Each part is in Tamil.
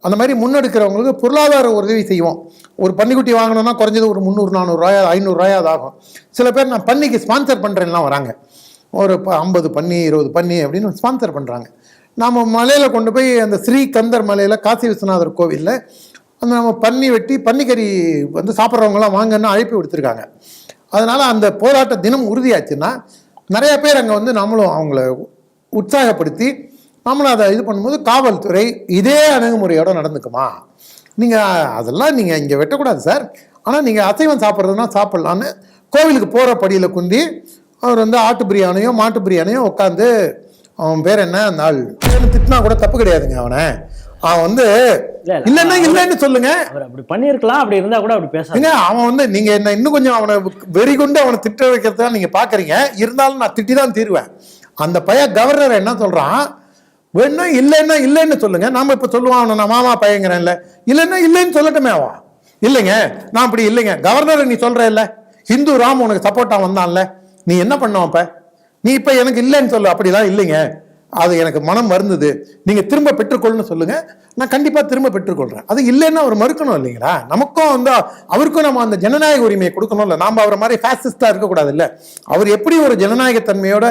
அந்த மாதிரி முன்னெடுக்கிறவங்களுக்கு பொருளாதார உதவி செய்வோம். ஒரு பன்னிக்குட்டி வாங்கணும்னா குறைஞ்சது ஒரு 300-400 500 ஆகும். சில பேர் நான் பன்னிக்கு ஸ்பான்சர் பண்ணுறேன்லாம் வராங்க. ஒரு 50 பன்னி 20 பன்னி அப்படின்னு ஸ்பான்சர் பண்ணுறாங்க. நாம் மலையில் கொண்டு போய் அந்த ஸ்ரீகந்தர் மலையில் காசி விஸ்வநாதர் கோவிலில் அந்த நம்ம பன்னி வெட்டி பன்னிக்கறி வந்து சாப்பிட்றவங்களாம் வாங்கன்னு அழைப்பு விடுத்திருக்காங்க. அதனால் அந்த போராட்ட தினம் உறுதியாச்சுன்னா நிறைய பேர் அங்கே வந்து நம்மளும் அவங்கள உற்சாகப்படுத்தி நம்மளும் அதை இது பண்ணும்போது காவல்துறை இதே அணுகுமுறையோடு நடந்துக்குமா? நீங்கள் அதெல்லாம் நீங்கள் இங்கே வெட்டக்கூடாது சார், ஆனால் நீங்கள் அசைவம் சாப்பிட்றதுனா சாப்பிட்லான்னு கோவிலுக்கு போகிற படியில் குந்தி அவர் வந்து ஆட்டு பிரியாணியோ மாட்டு பிரியாணியோ உட்காந்து அவன் பேர் என்ன அந்த ஆள் திட்டினா கூட தப்பு கிடையாதுங்க. அவன் வந்து இல்லைன்னா இல்லைன்னு சொல்லுங்க. அப்படி பண்ணியிருக்கலாம், அப்படி இருந்தா கூட அப்படி பேசுங்க. அவன் வந்து நீங்க என்ன இன்னும் கொஞ்சம் அவனை வெறி கொண்டு அவனை திட்ட வைக்கிறதா நீங்க பாக்குறீங்க. இருந்தாலும் நான் திட்டி தான் தீருவேன். அந்த பையன் கவர்னர் என்ன சொல்றான், வேணா இல்லைன்னா இல்லைன்னு சொல்லுங்க. நாம இப்ப சொல்லுவான் நான் மாமா பையங்கிறேன்ல, இல்லைன்னா இல்லைன்னு சொல்லட்டுமே. அவன் இல்லைங்க நான் அப்படி இல்லைங்க. கவர்னர் நீ சொல்ற இல்ல, ஹிந்து ராம் உனக்கு சப்போர்ட்டா வந்தான்ல, நீ என்ன பண்ணுவோம் அப்ப? நீ இப்ப எனக்கு இல்லைன்னு சொல்லு. அப்படிலாம் இல்லைங்க, அது எனக்கு மனம் வருந்தது, நீங்க திரும்ப பெற்றுக்கொள்ளுன்னு சொல்லுங்க, நான் கண்டிப்பா திரும்ப பெற்றுக்கொள்றேன். அது இல்லைன்னா அவர் மறுக்கணும் இல்லைங்களா? நமக்கும் வந்து அவருக்கும் நம்ம அந்த ஜனநாயக உரிமையை கொடுக்கணும் இல்லை? நாம அவரை மாதிரி ஃபேசிஸ்டா இருக்கக்கூடாது இல்லை? அவர் எப்படி ஒரு ஜனநாயகத்தன்மையோட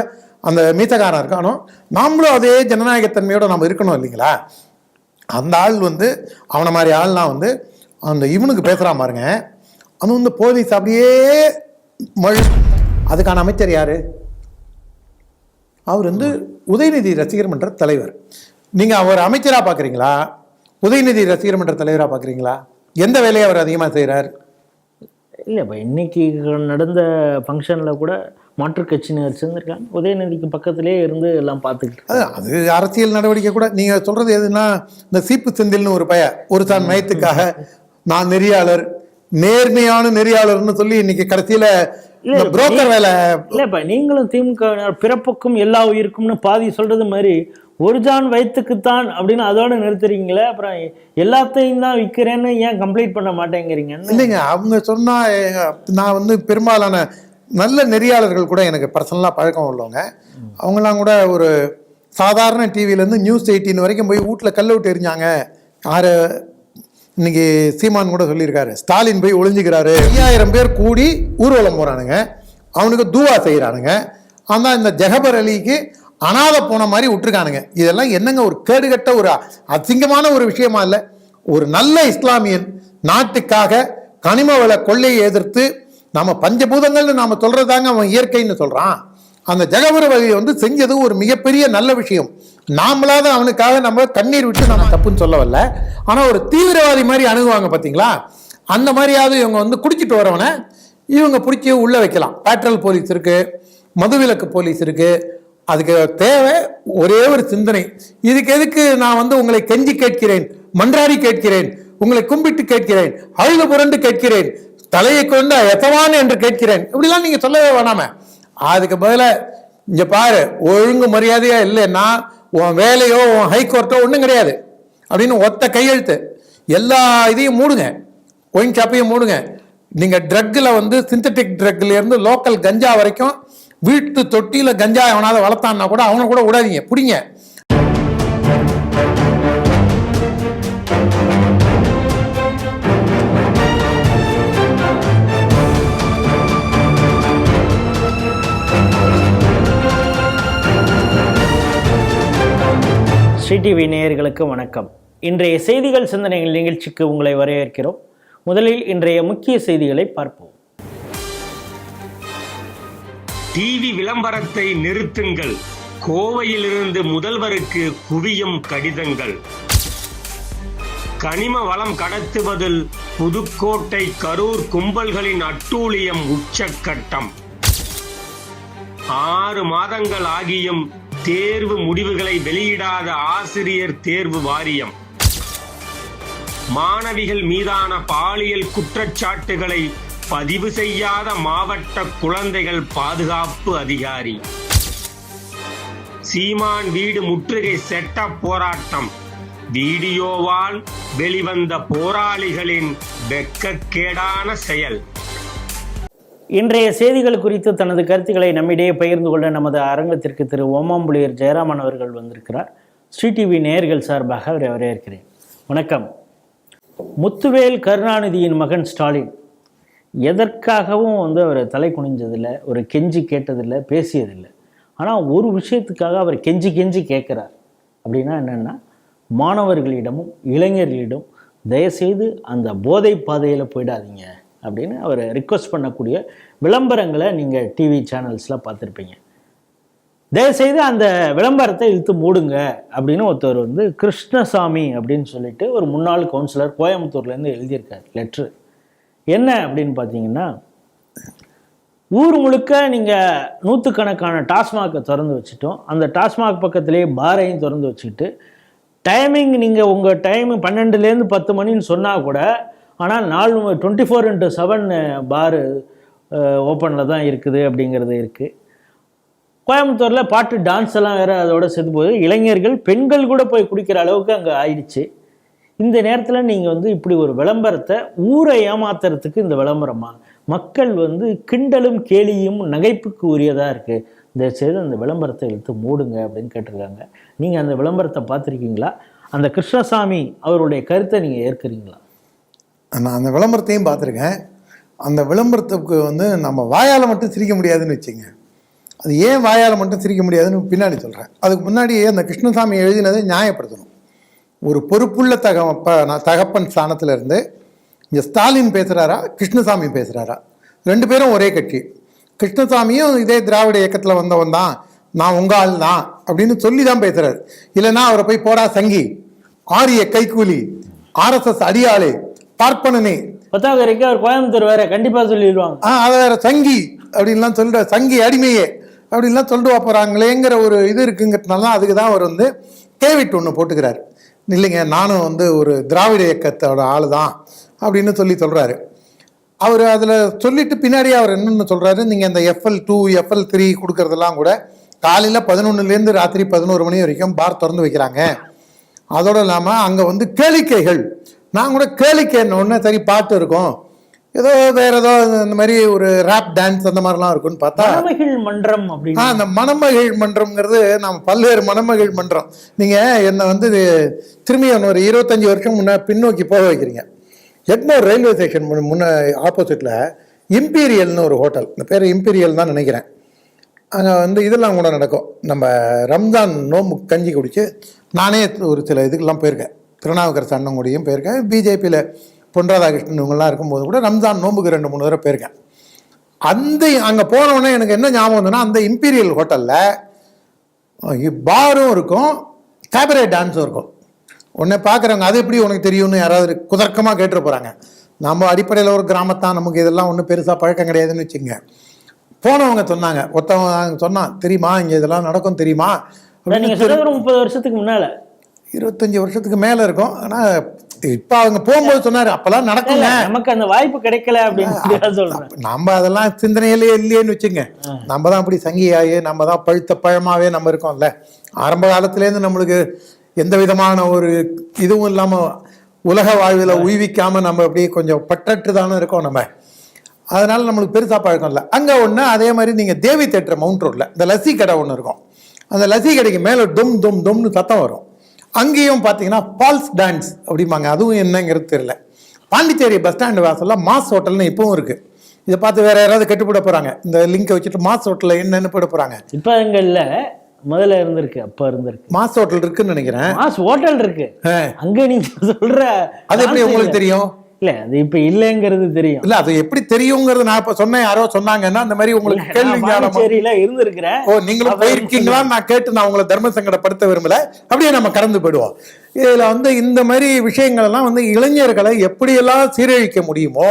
அந்த மீசக்காரன் இருக்கானோ நாமளும் அதே ஜனநாயகத்தன்மையோட நம்ம இருக்கணும் இல்லைங்களா? அந்த ஆள் வந்து அவனை மாதிரி ஆள்லாம் வந்து அந்த இவனுக்கு பேசுறான் பாருங்க, அது வந்து போலீஸ் அப்படியே அதுக்கான அமைச்சர் யாரு? அவர் வந்து உதயநிதி ரசிகர் மன்ற தலைவர். நீங்க அவர் அமைச்சரா பாக்குறீங்களா, உதயநிதி ரசிகர் மன்ற தலைவரா பாக்குறீங்களா? எந்த வேலையை அவர் அதிகமா செய்யறாரு? இல்லை, இப்போ இன்னைக்கு நடந்த ஃபங்க்ஷனில் கூட மாற்றுக் கட்சியினர் சேர்ந்திருக்காங்க, உதயநிதிக்கு பக்கத்திலே இருந்து எல்லாம் பார்த்துக்கிட்டு. அது அரசியல் நடவடிக்கை கூட. நீங்க சொல்றது எதுனா இந்த சீப்பு செந்தில்னு ஒரு பையன் ஒரு தான் நயத்துக்காக நான் நெறியாளர் நேர்மையான நெறியாளர்னு சொல்லி இன்னைக்கு கடைசியில புரோக்கர் வேலை. இல்லைப்பா, நீங்களும் திமுக பிறப்புக்கும் எல்லா உயிருக்கும்னு பாதி சொல்றது மாதிரி ஒரு ஜான் வயிற்றுக்குத்தான் அப்படின்னு அதோட நிறுத்துறீங்களே, அப்புறம் எல்லாத்தையும் தான் விற்கிறேன்னு ஏன் கம்ப்ளீட் பண்ண மாட்டேங்கிறீங்க? இல்லைங்க, அவங்க சொன்னா நான் வந்து பெரும்பாலான நல்ல நெறியாளர்கள் கூட எனக்கு பர்சனலாக பழக்கம் உள்ளவங்க. அவங்களாம் கூட ஒரு சாதாரண டிவிலேருந்து நியூஸ் 18 வரைக்கும் போய் வீட்டில் கல் விட்டு எரிஞ்சாங்க. யார் இன்னைக்கு சீமான் கூட சொல்லியிருக்காரு, ஸ்டாலின் போய் ஒளிஞ்சுக்கிறாரு, 5000 பேர் கூடி ஊர்வலம் போகிறானுங்க, அவனுக்கு தூவா செய்கிறானுங்க. ஆனால் இந்த ஜெகபர் அலிக்கு அனாத போன மாதிரி விட்டுருக்கானுங்க. இதெல்லாம் என்னங்க ஒரு கேடுகட்ட ஒரு அசிங்கமான ஒரு விஷயமா இல்லை? ஒரு நல்ல இஸ்லாமியன் நாட்டுக்காக கனிம வள கொள்ளையை எதிர்த்து நம்ம பஞ்சபூதங்கள்னு நாம சொல்றதாங்க அவன் இயற்கைன்னு சொல்றான். அந்த ஜெகபர் அலி வந்து செஞ்சது ஒரு மிகப்பெரிய நல்ல விஷயம். நாமளாத அவனுக்காக நம்ம கண்ணீர் விட்டு நம்ம தப்புன்னு சொல்ல வரல. ஆனா ஒரு தீவிரவாதி மாதிரி அணுகுவாங்க பார்த்தீங்களா, அந்த மாதிரியாவது இவங்க வந்து குடிச்சிட்டு வரவனை இவங்க பிடிச்சி உள்ள வைக்கலாம். பேட்ரோல் போலீஸ் இருக்கு, மதுவிலக்கு போலீஸ் இருக்கு. அதுக்கு தேவை ஒரே ஒரு சிந்தனை. இதுக்கு எதுக்கு நான் வந்து உங்களை கெஞ்சி கேட்கிறேன், மன்றாடி கேட்கிறேன், உங்களை கும்பிட்டு கேட்கிறேன், அழுது புரண்டு கேட்கிறேன், தலையை கொண்டு எத்தவான் என்று கேட்கிறேன், இப்படிலாம் நீங்க சொல்லவே வேணாம. அதுக்கு பதில இங்க பாரு, ஒழுங்கு மரியாதையா இல்லைன்னா உன் வேலையோ உன் ஹைகோர்ட்டோ ஒன்றும் கிடையாது அப்படின்னு ஒத்த கையெழுத்து. எல்லா இதையும் மூடுங்க, ஒயின் ஷாப்பையும் மூடுங்க. நீங்க ட்ரக்ல வந்து சிந்தட்டிக் ட்ரக்ல இருந்து லோக்கல் கஞ்சா வரைக்கும் வீட்டு தொட்டியில கஞ்சா எவனாவது வளர்த்தான்னா கூட அவனை கூட விடாதீங்க, பிடிங்க. ஸ்ரீ டிவி நேயர்களுக்கு வணக்கம். இன்றைய செய்திகள் சிந்தனைகள் நிகழ்ச்சிக்கு உங்களை வரவேற்கிறோம். முதலில் இன்றைய முக்கிய செய்திகளை பார்ப்போம். டிவி விளம்பரத்தை நிறுத்துங்கள், கோவையிலிருந்து முதல்வருக்கு குவியும் கடிதங்கள். கனிம வளம் கடத்துவதில் புதுக்கோட்டை கரூர் கும்பல்களின் அட்டூழியம் உச்சக்கட்டம். 6 மாதங்கள் ஆகியும் தேர்வு முடிவுகளை வெளியிடாத ஆசிரியர் தேர்வு வாரியம். மாணவிகள் மீதான பாலியல் குற்றச்சாட்டுகளை பதிவு செய்யாத மாவட்ட குழந்தைகள் பாதுகாப்பு அதிகாரி. சீமான் வீடு முற்றுகை செட்டப் போராட்டம். வீடியோவால் வெளிவந்த போராளிகளின் வெட்கக்கேடான செயல். இன்றைய செய்திகள் குறித்து தனது கருத்துக்களை நம்மிடையே பகிர்ந்து கொள்ள நமது அரங்கத்திற்கு திரு ஓமாம்புலியர் ஜெயராமன் அவர்கள் வந்திருக்கிறார். ஸ்ரீ டிவி நேயர்கள் சார்பாக அவரை வரவேற்கிறேன். வணக்கம். முத்துவேல் கருணாநிதியின் மகன் ஸ்டாலின் எதற்காகவும் அவர் தலை குனிஞ்சதில்லை, ஒரு கெஞ்சி கேட்டதில்லை, பேசியதில்லை. ஆனால் ஒரு விஷயத்துக்காக அவர் கெஞ்சி கெஞ்சி கேட்குறார். அப்படின்னா என்னென்னா, மாணவர்களிடமும் இளைஞர்களிடம் தயவுசெய்து அந்த போதை பாதையில் போயிடாதீங்க அப்படின்னு அவர் ரிக்வெஸ்ட் பண்ணக்கூடிய விளம்பரங்களை நீங்கள் டிவி சேனல்ஸில் பார்த்துருப்பீங்க. தயவுசெய்து அந்த விளம்பரத்தை இழுத்து மூடுங்க அப்படின்னு ஒருத்தர் கிருஷ்ணசாமி அப்படின்னு சொல்லிட்டு ஒரு முன்னாள் கவுன்சிலர் கோயம்புத்தூர்லேருந்து எழுதியிருக்கார் லெட்ரு. என்ன அப்படின்னு பார்த்தீங்கன்னா, ஊர் முழுக்க நீங்கள் நூற்றுக்கணக்கான டாஸ்மாகை திறந்து வச்சுட்டோம், அந்த டாஸ்மாக் பக்கத்துலேயே பாரையும் திறந்து வச்சுக்கிட்டு டைமிங் நீங்கள் உங்கள் டைம் 12லேருந்து 10 மணின்னு சொன்னால் கூட, ஆனால் 24/7 பாரு ஓப்பனில் தான் இருக்குது அப்படிங்கிறது இருக்குது. கோயம்புத்தூரில் பாட்டு டான்ஸ் எல்லாம் வேறு அதோட சேர்த்து போது இளைஞர்கள் பெண்கள் கூட போய் குடிக்கிற அளவுக்கு அங்கே ஆயிடுச்சு. இந்த நேரத்தில் நீங்கள் இப்படி ஒரு விளம்பரத்தை ஊரை ஏமாத்துறதுக்கு இந்த விளம்பரமா? மக்கள் கிண்டலும் கேலியும் நகைப்புக்கு உரியதாக இருக்குது. தயவுசெய்து அந்த விளம்பரத்தை இழுத்து மூடுங்க அப்படின்னு கேட்டிருக்காங்க. நீங்கள் அந்த விளம்பரத்தை பார்த்துருக்கீங்களா? அந்த கிருஷ்ணசாமி அவருடைய கருத்தை நீங்கள் ஏற்கிறீங்களா? நான் அந்த விளம்பரத்தையும் பார்த்துருக்கேன். அந்த விளம்பரத்துக்கு நம்ம வாயால் மட்டும் சிரிக்க முடியாதுன்னு வச்சுங்க. அது ஏன் வாயால் மட்டும் சிரிக்க முடியாதுன்னு பின்னாடி சொல்கிறேன். அதுக்கு முன்னாடியே அந்த கிருஷ்ணசாமி எழுதினதை நியாயப்படுத்தணும். ஒரு பொறுப்புள்ள தகப்பன் ஸ்தானத்தில் இருந்து இங்கே ஸ்டாலின் பேசுகிறாரா, கிருஷ்ணசாமி பேசுகிறாரா? 2 பேரும் ஒரே கட்சி. கிருஷ்ணசாமியும் இதே திராவிட இயக்கத்தில் வந்தவன் தான், நான் உங்கள் ஆள் தான் அப்படின்னு சொல்லி தான் பேசுகிறாரு. இல்லைன்னா அவரை போய் போடா சங்கி, ஆரிய கைக்கூலி, RSS அடியாளே, பார்ப்பனனே, கொத்தாக்கரைக்கு அவர் கோயம்புத்தூர் வேற கண்டிப்பாக சொல்லிடுவாங்க. அதை வேற சங்கி அப்படின்லாம் சொல்லிட்டு, சங்கி அடிமையே அப்படின்லாம் சொல்லிட்டு போகிறாங்களேங்கிற ஒரு இது இருக்குங்கிறதுனால அதுக்கு தான் அவர் கேவிட் ஒன்று போட்டுக்கிறார். இல்லைங்க, நானும் ஒரு திராவிட இயக்கத்தோட ஆள் தான் அப்படின்னு சொல்கிறாரு. அவர் அதில் சொல்லிட்டு பின்னாடி அவர் என்னென்னு சொல்கிறாரு, நீங்கள் இந்த FL2 FL3 கொடுக்கறதெல்லாம் கூட காலையில் 11லேருந்து ராத்திரி 11 மணி வரைக்கும் பார் திறந்து வைக்கிறாங்க. அதோடு இல்லாமல் அங்கே கேளிக்கைகள், நான் கூட கேளிக்கைன்னு ஒன்று சரி பாட்டு இருக்கும், ஏதோ வேற ஏதோ இந்த மாதிரி ஒரு ரேப் டான்ஸ் அந்த மாதிரிலாம் இருக்குன்னு பார்த்தா மணமகிழ் மன்றம் அப்படின்னு. அந்த மணமகிழ் மன்றம்ங்கிறது நம்ம பல்வேறு மணமகிழ் மன்றம். நீங்கள் என்னை திரும்பி ஒரு 25 வருஷம் பின்னோக்கி போக வைக்கிறீங்க. எக்மோர் ரயில்வே ஸ்டேஷன் ஆப்போசிட்டில் இம்பீரியல்னு ஒரு ஹோட்டல், இந்த பேர் இம்பீரியல் தான் நினைக்கிறேன். அங்கே இதெல்லாம் கூட நடக்கும். நம்ம ரம்ஜான் நோம்பு கஞ்சி குடித்து நானே ஒரு சில இதுக்கெல்லாம் போயிருக்கேன். திருநாவுக்கரசு அண்ணன் கூடயும் போயிருக்கேன். பிஜேபியில் பொன் ராதாகிருஷ்ணன் இவங்கெல்லாம் இருக்கும்போது கூட ரம்ஜான் நோம்புக்கு 2-3 தடவை போயிருக்கேன். அங்கே போனோடனே எனக்கு என்ன ஞாபகம் வந்ததுன்னா, அந்த இம்பீரியல் ஹோட்டலில் பாரும் இருக்கும், கேபரே டான்ஸும் இருக்கும். உடனே பார்க்குறவங்க அது எப்படி உனக்கு தெரியும்னு யாராவது குதர்க்கமாக கேட்டுட்டு போகிறாங்க. நம்ம அடிப்படையில் ஒரு கிராமத்தான், நமக்கு இதெல்லாம் ஒன்றும் பெருசாக பழக்கம் கிடையாதுன்னு வச்சுங்க. போனவங்க சொன்னாங்க, ஒருத்தவங்க சொன்னான், தெரியுமா இங்கே இதெல்லாம் நடக்கும் தெரியுமா? நீங்கள் 30 வருஷத்துக்கு முன்னால், 25 வருஷத்துக்கு மேலே இருக்கும். ஆனால் இப்போ அவங்க போகும்போது சொன்னார், அப்போல்லாம் நடக்குங்க, நமக்கு அந்த வாய்ப்பு கிடைக்கல அப்படின்னு சொல்கிறேன். நம்ம அதெல்லாம் சிந்தனையிலே இல்லையேன்னு வச்சுங்க. நம்ம தான் அப்படி சங்கியாகி நம்ம தான் பழுத்த பழமாகவே நம்ம இருக்கோம்ல. ஆரம்ப காலத்துலேருந்து நம்மளுக்கு எந்த விதமான ஒரு இதுவும் இல்லாமல் உலக வாழ்வில் உய்விக்காமல் நம்ம அப்படியே கொஞ்சம் பற்றற்று தானே இருக்கோம் நம்ம. அதனால நம்மளுக்கு பெருசாக பழக்கம் இல்லை. அங்கே ஒன்று அதே மாதிரி நீங்கள் தேவி தேட்டர் மவுண்ட் ரோட்டில் இந்த லஸ்ஸி கடை ஒன்று இருக்கும். அந்த லஸ்ஸி கடைக்கு மேலே டும் டும் தும்னு சத்தம் வரும். அங்கேயும் பார்த்தீங்கன்னா ஃபால்ஸ் டான்ஸ் அப்படிம்பாங்க. அதுவும் என்னங்கிறது தெரியல. பாண்டிச்சேரி பஸ் ஸ்டாண்டு வாசலில் மாஸ் ஹோட்டல்னு இப்பவும் இருக்குது. இதை பார்த்து வேறு யாராவது கெட்டுப்பட போகிறாங்க. இந்த லிங்கை வச்சுட்டு மாஸ் ஹோட்டலில் என்னென்னு போட போகிறாங்க. இப்போ எங்கே இல்லை, முதல்ல இருந்திருக்கு, அப்போ இருந்திருக்கு. மாஸ் ஹோட்டல் இருக்குன்னு நினைக்கிறேன். மாஸ் ஹோட்டல் இருக்கு அங்கே. நீங்கள் சொல்கிற அது எப்படி உங்களுக்கு தெரியும்? இல்லை, அது இப்போ இல்லைங்கிறது தெரியும். இல்லை, அது எப்படி தெரியுங்கிறது நான் இப்போ சொன்னேன். யாரோ சொன்னாங்கன்னா அந்த மாதிரி உங்களுக்கு கேள்வி இருந்திருக்கிறேன். ஓ, நீங்களும் போயிருக்கீங்களான்னு நான் கேட்டு நான் உங்களை தர்ம சங்கடப்படுத்த விரும்பல. அப்படியே நம்ம கடந்து போயிடுவோம். இதில் இந்த மாதிரி விஷயங்கள் எல்லாம் இளைஞர்களை எப்படியெல்லாம் சீரழிக்க முடியுமோ.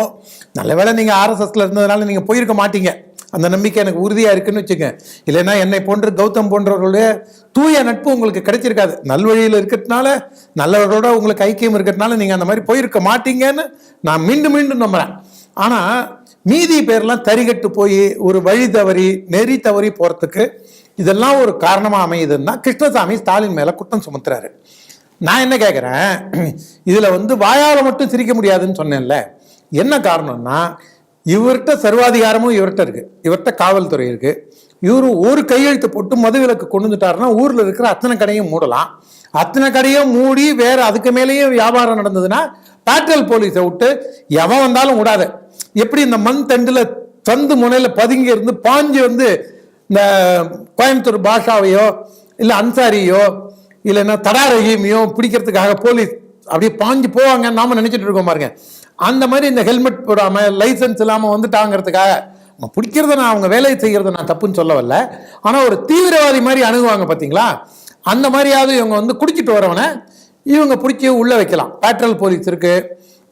நல்ல வேளை நீங்கள் RSSல இருந்ததுனால நீங்கள் போயிருக்க மாட்டீங்க. அந்த நம்பிக்கை எனக்கு உறுதியாக இருக்குன்னு வச்சுங்க. இல்லைன்னா என்னை போன்று கௌதம் போன்றவர்களுடைய தூய நட்பு உங்களுக்கு கிடைச்சிருக்காது. நல்வழியில் இருக்கிறதுனால, நல்லவர்களோட உங்களுக்கு ஐக்கியம் இருக்கிறதுனால நீங்கள் அந்த மாதிரி போயிருக்க மாட்டீங்கன்னு நான் மீண்டும் மீண்டும் நம்புகிறேன். ஆனால் மீதி பேர்லாம் தரிகட்டு போய் ஒரு வழி தவறி நெறி தவறி போகிறதுக்கு இதெல்லாம் ஒரு காரணமாக அமையுதுன்னா கிருஷ்ணசாமி ஸ்டாலின் மேலே குற்றம் சுமத்துறாரு. நான் என்ன கேட்குறேன், இதில் வாயால் மட்டும் சிரிக்க முடியாதுன்னு சொன்னேன்ல, என்ன காரணம்னா இவர்கிட்ட சர்வாதிகாரமும் இவர்கிட்ட இருக்கு, இவர்கிட்ட காவல்துறை இருக்கு. இவரு ஒரு கையெழுத்து போட்டு மதுவிலக்கு கொண்டு வந்துட்டாருன்னா ஊர்ல இருக்கிற அத்தனை கடையும் மூடலாம். அத்தனை கடையும் மூடி வேற அதுக்கு மேலேயும் வியாபாரம் நடந்ததுன்னா பேட்ரோல் போலீஸை விட்டு எவன் வந்தாலும் விடாது. எப்படி இந்த மண் தண்டில் சந்து முனையில் பதுங்கி இருந்து பாஞ்சு வந்து இந்த கோயம்புத்தூர் பாஷாவையோ இல்லை அன்சாரியோ இல்லைன்னா தடா ரஹீமையோ பிடிக்கிறதுக்காக போலீஸ் அப்படியே பாஞ்சு போவாங்க நாம நினைச்சிட்டு இருக்கோம் பாருங்க. அந்த மாதிரி இந்த ஹெல்மெட் போடாம லைசன்ஸ் இல்லாமல் வந்துட்டாங்கிறதுக்காக பிடிக்கிறத நான் அவங்க வேலையை செய்கிறத நான் தப்புன்னு சொல்ல வரல. ஆனால் ஒரு தீவிரவாதி மாதிரி அணுகுவாங்க பார்த்தீங்களா, அந்த மாதிரியாவது இவங்க வந்து குடிச்சிட்டு வரவனை இவங்க பிடிச்சி உள்ளே வைக்கலாம். பேட்ரோல் போலீஸ் இருக்கு,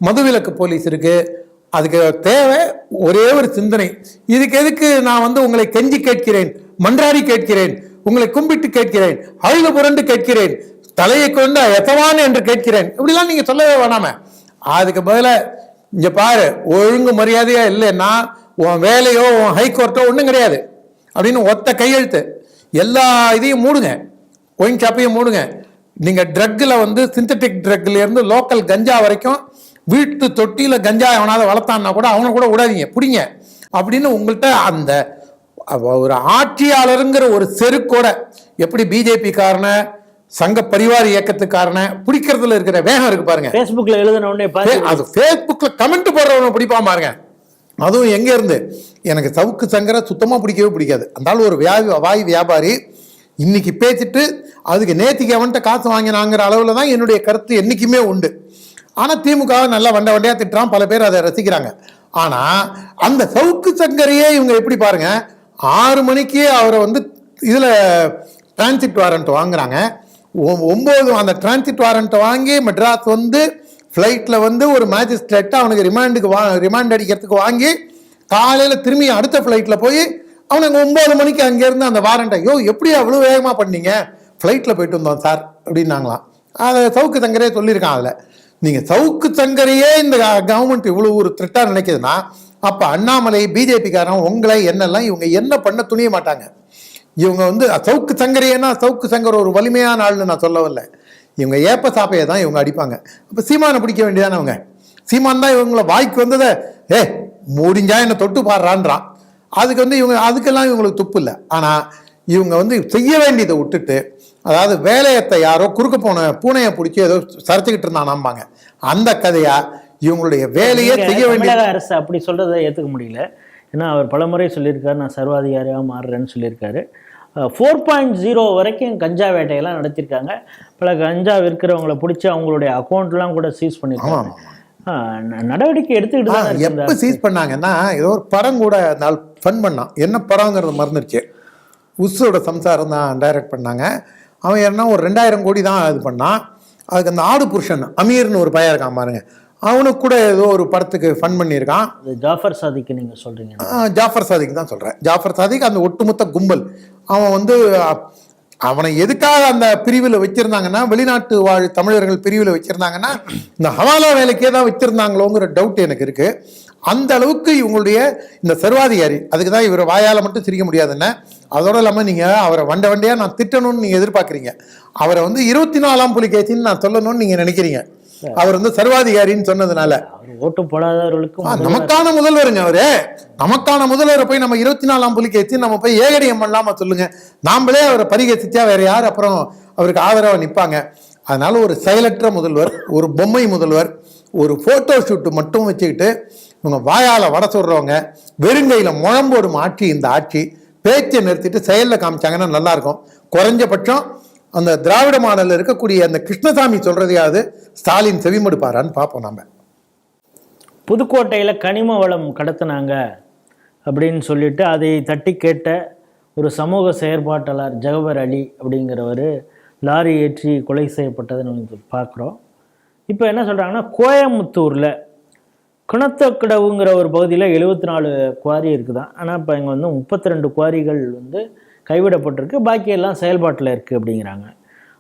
மதுவிலக்கு போலீஸ் இருக்கு. அதுக்கு தேவை ஒரே ஒரு சிந்தனை. இதுக்கு எதுக்கு நான் வந்து உங்களை கெஞ்சி கேட்கிறேன், மன்றாடி கேட்கிறேன், உங்களை கும்பிட்டு கேட்கிறேன், அழுது புரண்டு கேட்கிறேன், தலையை கொண்டு எத்தவான் என்று கேட்கிறேன், இப்படிலாம் நீங்க சொல்லவே வேணாம. அதுக்கு பதில இங்க பாரு, ஒழுங்கு மரியாதையா இல்லைன்னா உன் வேலையோ உன் ஹைகோர்ட்டோ ஒன்றும் கிடையாது அப்படின்னு ஒத்த கையெழுத்து. எல்லா இதையும் மூடுங்க, ஒயின் ஷாப்பையும் மூடுங்க. நீங்க ட்ரக்கில் வந்து சிந்தட்டிக் ட்ரக்ல இருந்து லோக்கல் கஞ்சா வரைக்கும் வீட்டு தொட்டியில் கஞ்சா எவனாவது வளர்த்தான்னா கூட அவனை கூட விடாதீங்க, பிடிங்க அப்படின்னு உங்கள்கிட்ட அந்த ஒரு ஆட்சியாளருங்கிற ஒரு செருக்கோட எப்படி பிஜேபி காரன சங்க பரிவார இயக்கத்துக்காரன பிடிக்கிறதுல இருக்கிற வேகம் இருக்கு பாருங்க. ஃபேஸ்புக்ல எழுதின உடனே அது ஃபேஸ்புக்ல கமெண்ட் போடுறவனை பிடிப்பான் பாருங்க. அதுவும் எங்க இருந்து, எனக்கு சவுக்கு சங்கரை சுத்தமா பிடிக்கவே பிடிக்காது. அந்த ஒரு வாய் வியாபாரி இன்னைக்கு பேசிட்டு அதுக்கு நேத்திக்கு அவன்கிட்ட காசு வாங்கினாங்கிற அளவுல தான் என்னுடைய கருத்து என்னைக்குமே உண்டு. ஆனால் திமுக நல்லா வண்டையாக திட்டுறான், பல பேர் அதை ரசிக்கிறாங்க. ஆனால் அந்த சவுக்கு சங்கரையே இவங்க எப்படி பாருங்க, 6 மணிக்கு அவரை வந்து இதில் டிரான்சிட் வாரண்ட் வாங்குறாங்க. 9 அந்த டிரான்சிட் வாரண்ட்டை வாங்கி மெட்ராஸ் வந்து ஃப்ளைட்டில் வந்து ஒரு மேஜிஸ்ட்ரேட்டை அவனுக்கு ரிமாண்ட் அடிக்கிறதுக்கு வாங்கி காலையில் திரும்பி அடுத்த ஃப்ளைட்டில் போய் அவனுக்கு 9 மணிக்கு அங்கேருந்து அந்த வாரண்ட்டை, எப்படி அவ்வளோ வேகமாக பண்ணீங்க, ஃப்ளைட்டில் போயிட்டு வந்தோம் சார் அப்படின்னாங்களாம். அதை சவுக்கு சங்கரே சொல்லியிருக்கான். அதில் நீங்கள் சவுக்கு சங்கரையே இந்த கவர்மெண்ட் இவ்வளோ ஒரு த்ரெட்டாக நினைக்குதுன்னா அப்போ அண்ணாமலை பிஜேபிக்காரன் உங்களை என்னெல்லாம் இவங்க என்ன பண்ண துணிய மாட்டாங்க. இவங்க வந்து சவுக்கு சங்கரையேன்னா சவுக்கு சங்கர் ஒரு வலிமையான ஆள்னு நான் சொல்லவில்லை. இவங்க ஏப்ப சாப்பையை தான் இவங்க அடிப்பாங்க. அப்போ சீமானை பிடிக்க வேண்டியதானவங்க. சீமான் தான் இவங்கள வாய்க்கு வந்ததை முடிஞ்சா என்னை தொட்டு பாடுறான்றான். அதுக்கு வந்து இவங்க அதுக்கெல்லாம் இவங்களுக்கு துப்பு இல்லை. ஆனால் இவங்க வந்து செய்ய வேண்டியதை விட்டுட்டு, அதாவது வேலையத்தை யாரோ குறுக்க போன பூனையை பிடிச்சி ஏதோ சரிச்சுக்கிட்டு இருந்தானாம்பாங்க, அந்த கதையா இவங்களுடைய வேலையை செய்ய வேண்டிய அரசு அப்படி சொல்றதை ஏற்றுக்க முடியல. ஏன்னா அவர் பலமுறை சொல்லியிருக்காரு, நான் சர்வாதிகாரியாக மாறுறேன்னு சொல்லியிருக்காரு. 4.0 வரைக்கும் கஞ்சா வேட்டையெல்லாம் நடத்தியிருக்காங்க. பல கஞ்சா விற்கிறவங்களை பிடிச்சி அவங்களுடைய அக்கௌண்ட்லாம் கூட சீஸ் பண்ணியிருக்காங்க. நடவடிக்கை எடுத்துக்கிட்டு எப்போ சீஸ் பண்ணாங்கன்னா, ஏதோ ஒரு படம் கூட நாள் ஃபன் பண்ணான், என்ன படங்கிறது மறந்துடுச்சு. உஸ்ஸோட சம்சாரம் தான் டைரக்ட் பண்ணாங்க. அவன் என்ன ஒரு 2000 கோடி தான் இது பண்ணான். அதுக்கு அந்த ஆடு புருஷன் அமீர்னு ஒரு பையன் இருக்கான் பாருங்க, அவனுக்கு கூட ஏதோ ஒரு படத்துக்கு ஃபன் பண்ணியிருக்கான். ஜாஃபர் சாதிக் நீங்கள் சொல்கிறீங்க? ஜாஃபர் சாதிக் தான் சொல்கிறேன். ஜாஃபர் சாதிக் அந்த ஒட்டுமொத்த கும்பல். அவன் வந்து அவனை எதுக்காக அந்த பிரிவில் வச்சுருந்தாங்கன்னா, வெளிநாட்டு வாழ் தமிழர்கள் பிரிவில் வச்சுருந்தாங்கன்னா இந்த ஹவாலா வேலைக்கே தான் வச்சுருந்தாங்களோங்கிற டவுட் எனக்கு இருக்குது. அந்த அளவுக்கு இவங்களுடைய இந்த சர்வாதிகாரி, அதுக்கு தான் இவரை வாயால் மட்டும் சிரிக்க முடியாதுன்னு. அதோடு இல்லாமல் நீங்கள் அவரை வண்டையாக நான் திட்டணும்னு நீங்கள் எதிர்பார்க்குறீங்க. அவரை வந்து 24ஆம் புலிகேசின்னு நான் சொல்லணும்னு நீங்கள் நினைக்கிறீங்க. அவர் வந்து சர்வாதிகாரின்னு சொன்னதுனால ஓட்டு போடாதவர்களுக்கும் நமக்கான முதல்வருங்க அவரு. நமக்கான முதல்வரை போய் நம்ம 24ஆம் புலிகேசி நம்ம போய் ஏகடியம் பண்ணலாமா சொல்லுங்க? நாமளே அவரை பரிகசிச்சா வேற யார் அப்புறம் அவருக்கு ஆதரவாக நிற்பாங்க? அதனால ஒரு செயலற்ற முதல்வர், ஒரு பொம்மை முதல்வர், ஒரு போட்டோ ஷூட்டு மட்டும் வச்சுக்கிட்டு இவங்க வாயால் வட சொல்றவங்க, வெறுங்கையில் முழம்போடும் ஆட்சி இந்த ஆட்சி. பேச்சை நிறுத்திட்டு செயலில் காமிச்சாங்கன்னா நல்லா இருக்கும். குறைஞ்சபட்சம் அந்த திராவிட மாடலில் இருக்கக்கூடிய அந்த கிருஷ்ணசாமி சொல்றதையாவது ஸ்டாலின் செவிமடுப்பாரான்னு பார்ப்போம். நம்ம புதுக்கோட்டையில் கனிம வளம் கடத்தினாங்க அப்படின்னு சொல்லிட்டு அதை தட்டி கேட்ட ஒரு சமூக செயற்பாட்டாளர் ஜகபர் அலி அப்படிங்கிறவர் லாரி ஏற்றி கொலை செய்யப்பட்டதை நம்ம பார்க்குறோம். இப்போ என்ன சொல்கிறாங்கன்னா, கோயம்புத்தூரில் கிணத்தக்கடவுங்கிற ஒரு பகுதியில் 74 குவாரி இருக்குதான். ஆனால் இப்போ இங்கே வந்து 32 குவாரிகள் வந்து கைவிடப்பட்டிருக்கு, பாக்கியெல்லாம் செயல்பாட்டில் இருக்குது அப்படிங்கிறாங்க.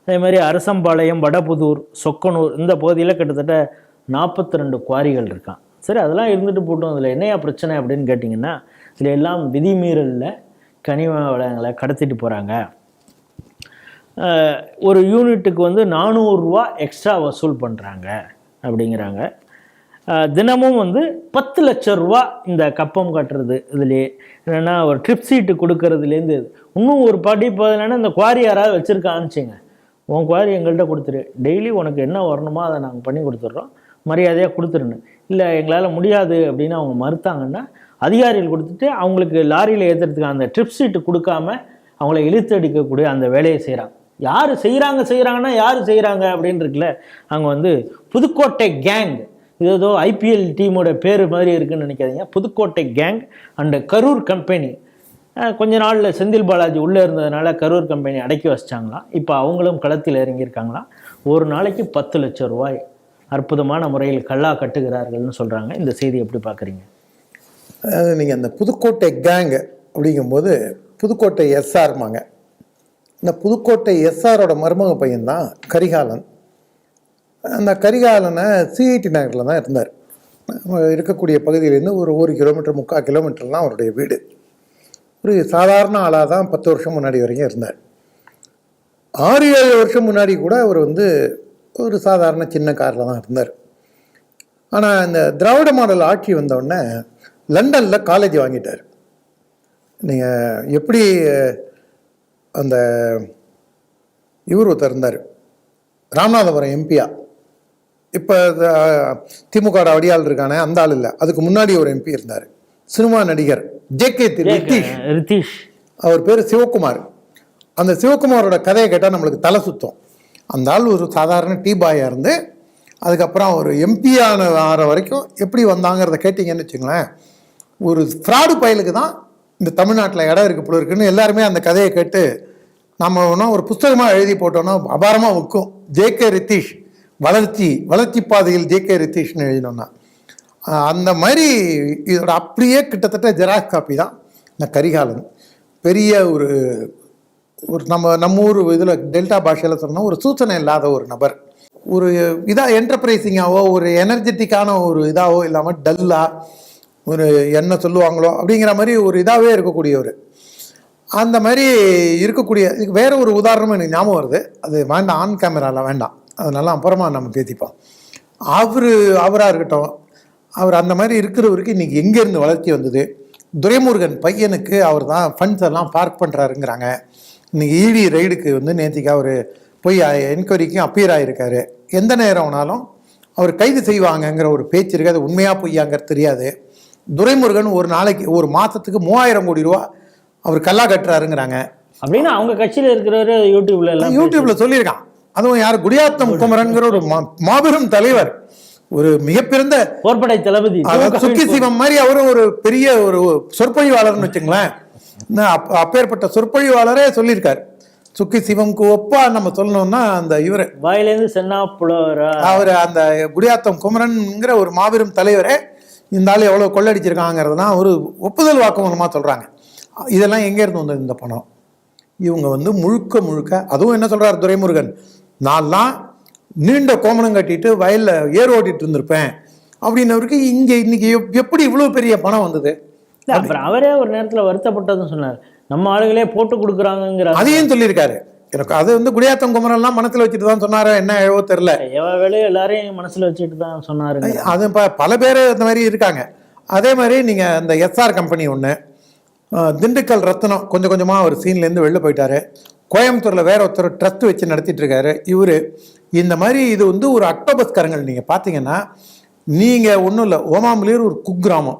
அதே மாதிரி அரசம்பாளையம், வடபுதூர், சொக்கனூர் இந்த பகுதியில் கிட்டத்தட்ட 42 குவாரிகள் இருக்கான். சரி, அதெல்லாம் இருந்துட்டு போட்டோம், அதில் என்னையா பிரச்சனை அப்படின்னு கேட்டிங்கன்னா, இதில் எல்லாம் விதிமீறலில் கனிம வளங்களை கடத்திட்டு போகிறாங்க. ஒரு யூனிட்டுக்கு வந்து 400 ரூபா எக்ஸ்ட்ரா வசூல் பண்ணுறாங்க அப்படிங்கிறாங்க. தினமும் வந்து 10 லட்சம் ரூபா இந்த கப்பம் கட்டுறது, இதுலேயே என்னென்னா ஒரு ட்ரிப் சீட்டு கொடுக்கறதுலேருந்து இன்னும் ஒரு படி போதில்லைன்னா இந்த குவாரி யாராவது வச்சுருக்கான்னுச்சிங்க, உன் குவாரி எங்கள்கிட்ட கொடுத்துரு, டெய்லி உனக்கு என்ன வரணுமோ அதை நாங்கள் பண்ணி கொடுத்துட்றோம், மரியாதையாக கொடுத்துருன்னு. இல்லை எங்களால் முடியாது அப்படின்னு அவங்க மறுத்தாங்கன்னா அதிகாரிகள் கொடுத்துட்டு அவங்களுக்கு லாரியில் ஏற்றுறதுக்கு அந்த ட்ரிப் சீட்டு கொடுக்காம அவங்கள இழுத்து அடிக்கக்கூடிய அந்த வேலையை செய்கிறாங்க. யார் செய்கிறாங்கன்னா யார் செய்கிறாங்க அப்படின்னு இருக்குல்ல, அங்கே வந்து புதுக்கோட்டை கேங், இது ஏதோ ஐபிஎல் டீமோட பேர் மாதிரி இருக்குன்னு நினைக்காதீங்க. Pudukkottai gang and Karur company. கொஞ்ச நாளில் செந்தில் பாலாஜி உள்ளே இருந்ததுனால கரூர் கம்பெனி அடக்கி வச்சிட்டாங்களாம். இப்போ அவங்களும் களத்தில் இறங்கியிருக்காங்களாம். ஒரு நாளைக்கு 10 லட்சம் ரூபாய் அற்புதமான முறையில் கல்லா கட்டுகிறார்கள்னு சொல்கிறாங்க. இந்த செய்தி எப்படி பார்க்குறீங்க? அதாவது நீங்கள் அந்த புதுக்கோட்டை கேங் அப்படிங்கும்போது புதுக்கோட்டை எஸ்ஆர்மாங்க. இந்த புதுக்கோட்டை எஸ்ஆரோட மருமக பையன்தான் கரிகாலன். அந்த கரிகாலனை சிஐடி நகரில் தான் இருந்தார். இருக்கக்கூடிய பகுதியிலேருந்து ஒரு 1 கிலோமீட்டர் 3/4 கிலோமீட்டர் தான் அவருடைய வீடு. ஒரு சாதாரண ஆளாக தான் 10 வருஷம் முன்னாடி வரைக்கும் இருந்தார். 6-7 வருஷம் முன்னாடி கூட அவர் வந்து ஒரு சாதாரண சின்ன காரில் தான் இருந்தார். ஆனால் இந்த திராவிட மாடல் ஆட்சி வந்தோடனே லண்டனில் காலேஜ் வாங்கிட்டார். நீங்கள் எப்படி அந்த இவர் ஒருத்தர் இருந்தார் ராமநாதபுரம் எம்பியா, இப்போ திமுக அடியாள் இருக்கானே அந்த ஆள் இல்லை, அதுக்கு முன்னாடி ஒரு எம்பி இருந்தார், சினிமா நடிகர் ஜே.கே. ரித்தீஷ். அவர் பேர் சிவகுமார். அந்த சிவகுமாரோட கதையை கேட்டால் நம்மளுக்கு தலை சுத்தம். அந்த ஆள் ஒரு சாதாரண டீ பாயாக இருந்து அதுக்கப்புறம் ஒரு எம்பியான ஆகிற வரைக்கும் எப்படி வந்தாங்கிறத கேட்டிங்கன்னு வச்சுங்களேன், ஒரு ஃப்ராடு பயலுக்கு தான் இந்த தமிழ்நாட்டில் இடம் இருக்கு போல இருக்குன்னு எல்லாருமே அந்த கதையை கேட்டு நம்ம ஒன்றும் ஒரு புஸ்தகமாக எழுதி போட்டோன்னா அபாரமாக விற்கும். ஜே.கே. ரித்தீஷ் வளர்ச்சி பாதையில் ஜே.கே. ரித்தீஷ்னு எழுதினோன்னா அந்த மாதிரி இதோட அப்படியே கிட்டத்தட்ட ஜெராக்ஸ் காப்பி தான் இந்த கரிகாலன். பெரிய ஒரு நம்ம ஊர் இதில் டெல்டா பாஷையில் சொன்னால் ஒரு சூச்சனை இல்லாத ஒரு நபர். ஒரு இதாக என்டர்பிரைசிங்காவோ ஒரு எனர்ஜெட்டிக்கான ஒரு இதாகவோ இல்லாமல் டல்லாக ஒரு என்ன சொல்லுவாங்களோ அப்படிங்கிற மாதிரி ஒரு இதாகவே இருக்கக்கூடியவர். அந்த மாதிரி இருக்கக்கூடிய வேற ஒரு உதாரணம் எனக்கு ஞாபகம் வருது, அது வேண்டாம், ஆன் கேமராவில் வேண்டாம், அதனால அப்புறமா நம்ம பேசிப்போம். அவராக இருக்கட்டும், அவர் அந்த மாதிரி இருக்கிறவருக்கு இன்றைக்கி எங்கேருந்து வளர்ச்சி வந்தது? துரைமுருகன் பையனுக்கு அவர் தான் ஃபண்ட்ஸ் எல்லாம் பார்க் பண்ணுறாருங்கிறாங்க. இன்றைக்கி இடி ரைடுக்கு வந்து நேற்றுக்கு அவர் போய் என்கொயரிக்கும் அப்பியர் ஆகியிருக்காரு. எந்த நேரம் ஆனாலும் அவர் கைது செய்வாங்கங்கிற ஒரு பேச்சு இருக்குது. அது உண்மையாக பொய்யாங்கிறது தெரியாது. துரைமுருகன் ஒரு நாளைக்கு ஒரு மாதத்துக்கு 3000 கோடி ரூபா அவர் கல்லா கட்டுறாருங்கிறாங்க. அப்படின்னு அவங்க கட்சியில் இருக்கிறவரு யூடியூப்ல சொல்லியிருக்கான். அதுவும் யார், குடியாத்தம் குமரன்கிற ஒரு மாபெரும் தலைவர், ஒரு மிகப்பெருந்த போர்படை தளபதி சுக்கி சிவம் மாதிரி அவரும் ஒரு பெரிய ஒரு சொற்பொழிவாளர்னு வச்சுங்களேன். அப்பேற்பட்ட சொற்பொழிவாளரே சொல்லியிருக்காரு. சுக்கி சிவம்க்கு ஒப்பா நம்ம சொல்லணும்னா அந்த இவரு வாயிலேருந்து சென்னா புலவரா, அவர் அந்த குடியாத்தம் குமரன்ங்கிற ஒரு மாபெரும் தலைவரே இந்த ஆள் எவ்வளோ கொள்ளடிச்சிருக்காங்கிறதுனா ஒரு ஒப்புதல் வாக்குமூலமாக சொல்கிறாங்க. இதெல்லாம் எங்கேருந்து வந்தது இந்த பணம்? இவங்க வந்து முழுக்க அதுவும் என்ன சொல்கிறார் துரைமுருகன், நான்லாம் நீண்ட கோமணம் கட்டிட்டு வயலில் ஏர் ஓட்டிட்டு இருந்திருப்பேன் அப்படின்னவருக்கு இங்கே இன்னைக்கு எப்படி இவ்வளோ பெரிய பணம் வந்தது? அப்புறம் அவரே ஒரு நேரத்தில் வருத்தப்பட்டதுன்னு சொன்னார், நம்ம ஆளுகளே போட்டு கொடுக்குறாங்கிற அதையும் சொல்லியிருக்காரு. எனக்கு அது வந்து குடியாத்தம் குமரெல்லாம் மனசில் வச்சுட்டு தான் சொன்னார், என்ன எவ்வளோ தெரில, வேலையும் எல்லாரையும் மனசில் வச்சுட்டு தான் சொன்னார். அது பல பேர் அந்த மாதிரி இருக்காங்க. அதே மாதிரி நீங்கள் அந்த எஸ்ஆர் கம்பெனி ஒன்று, திண்டுக்கல் ரத்னம் கொஞ்சம் கொஞ்சமாக அவர் சீன்லேருந்து வெளில போயிட்டார். கோயம்புத்தூரில் வேற ஒருத்தர் ட்ரஸ்ட் வச்சு நடத்திட்டு இருக்காரு இவர். இந்த மாதிரி இது வந்து ஒரு அக்டோபஸ்காரங்கள். நீங்கள் பார்த்தீங்கன்னா நீங்கள் ஒன்றும் இல்லை, ஓமாமலேர் ஒரு குக்கிராமம்,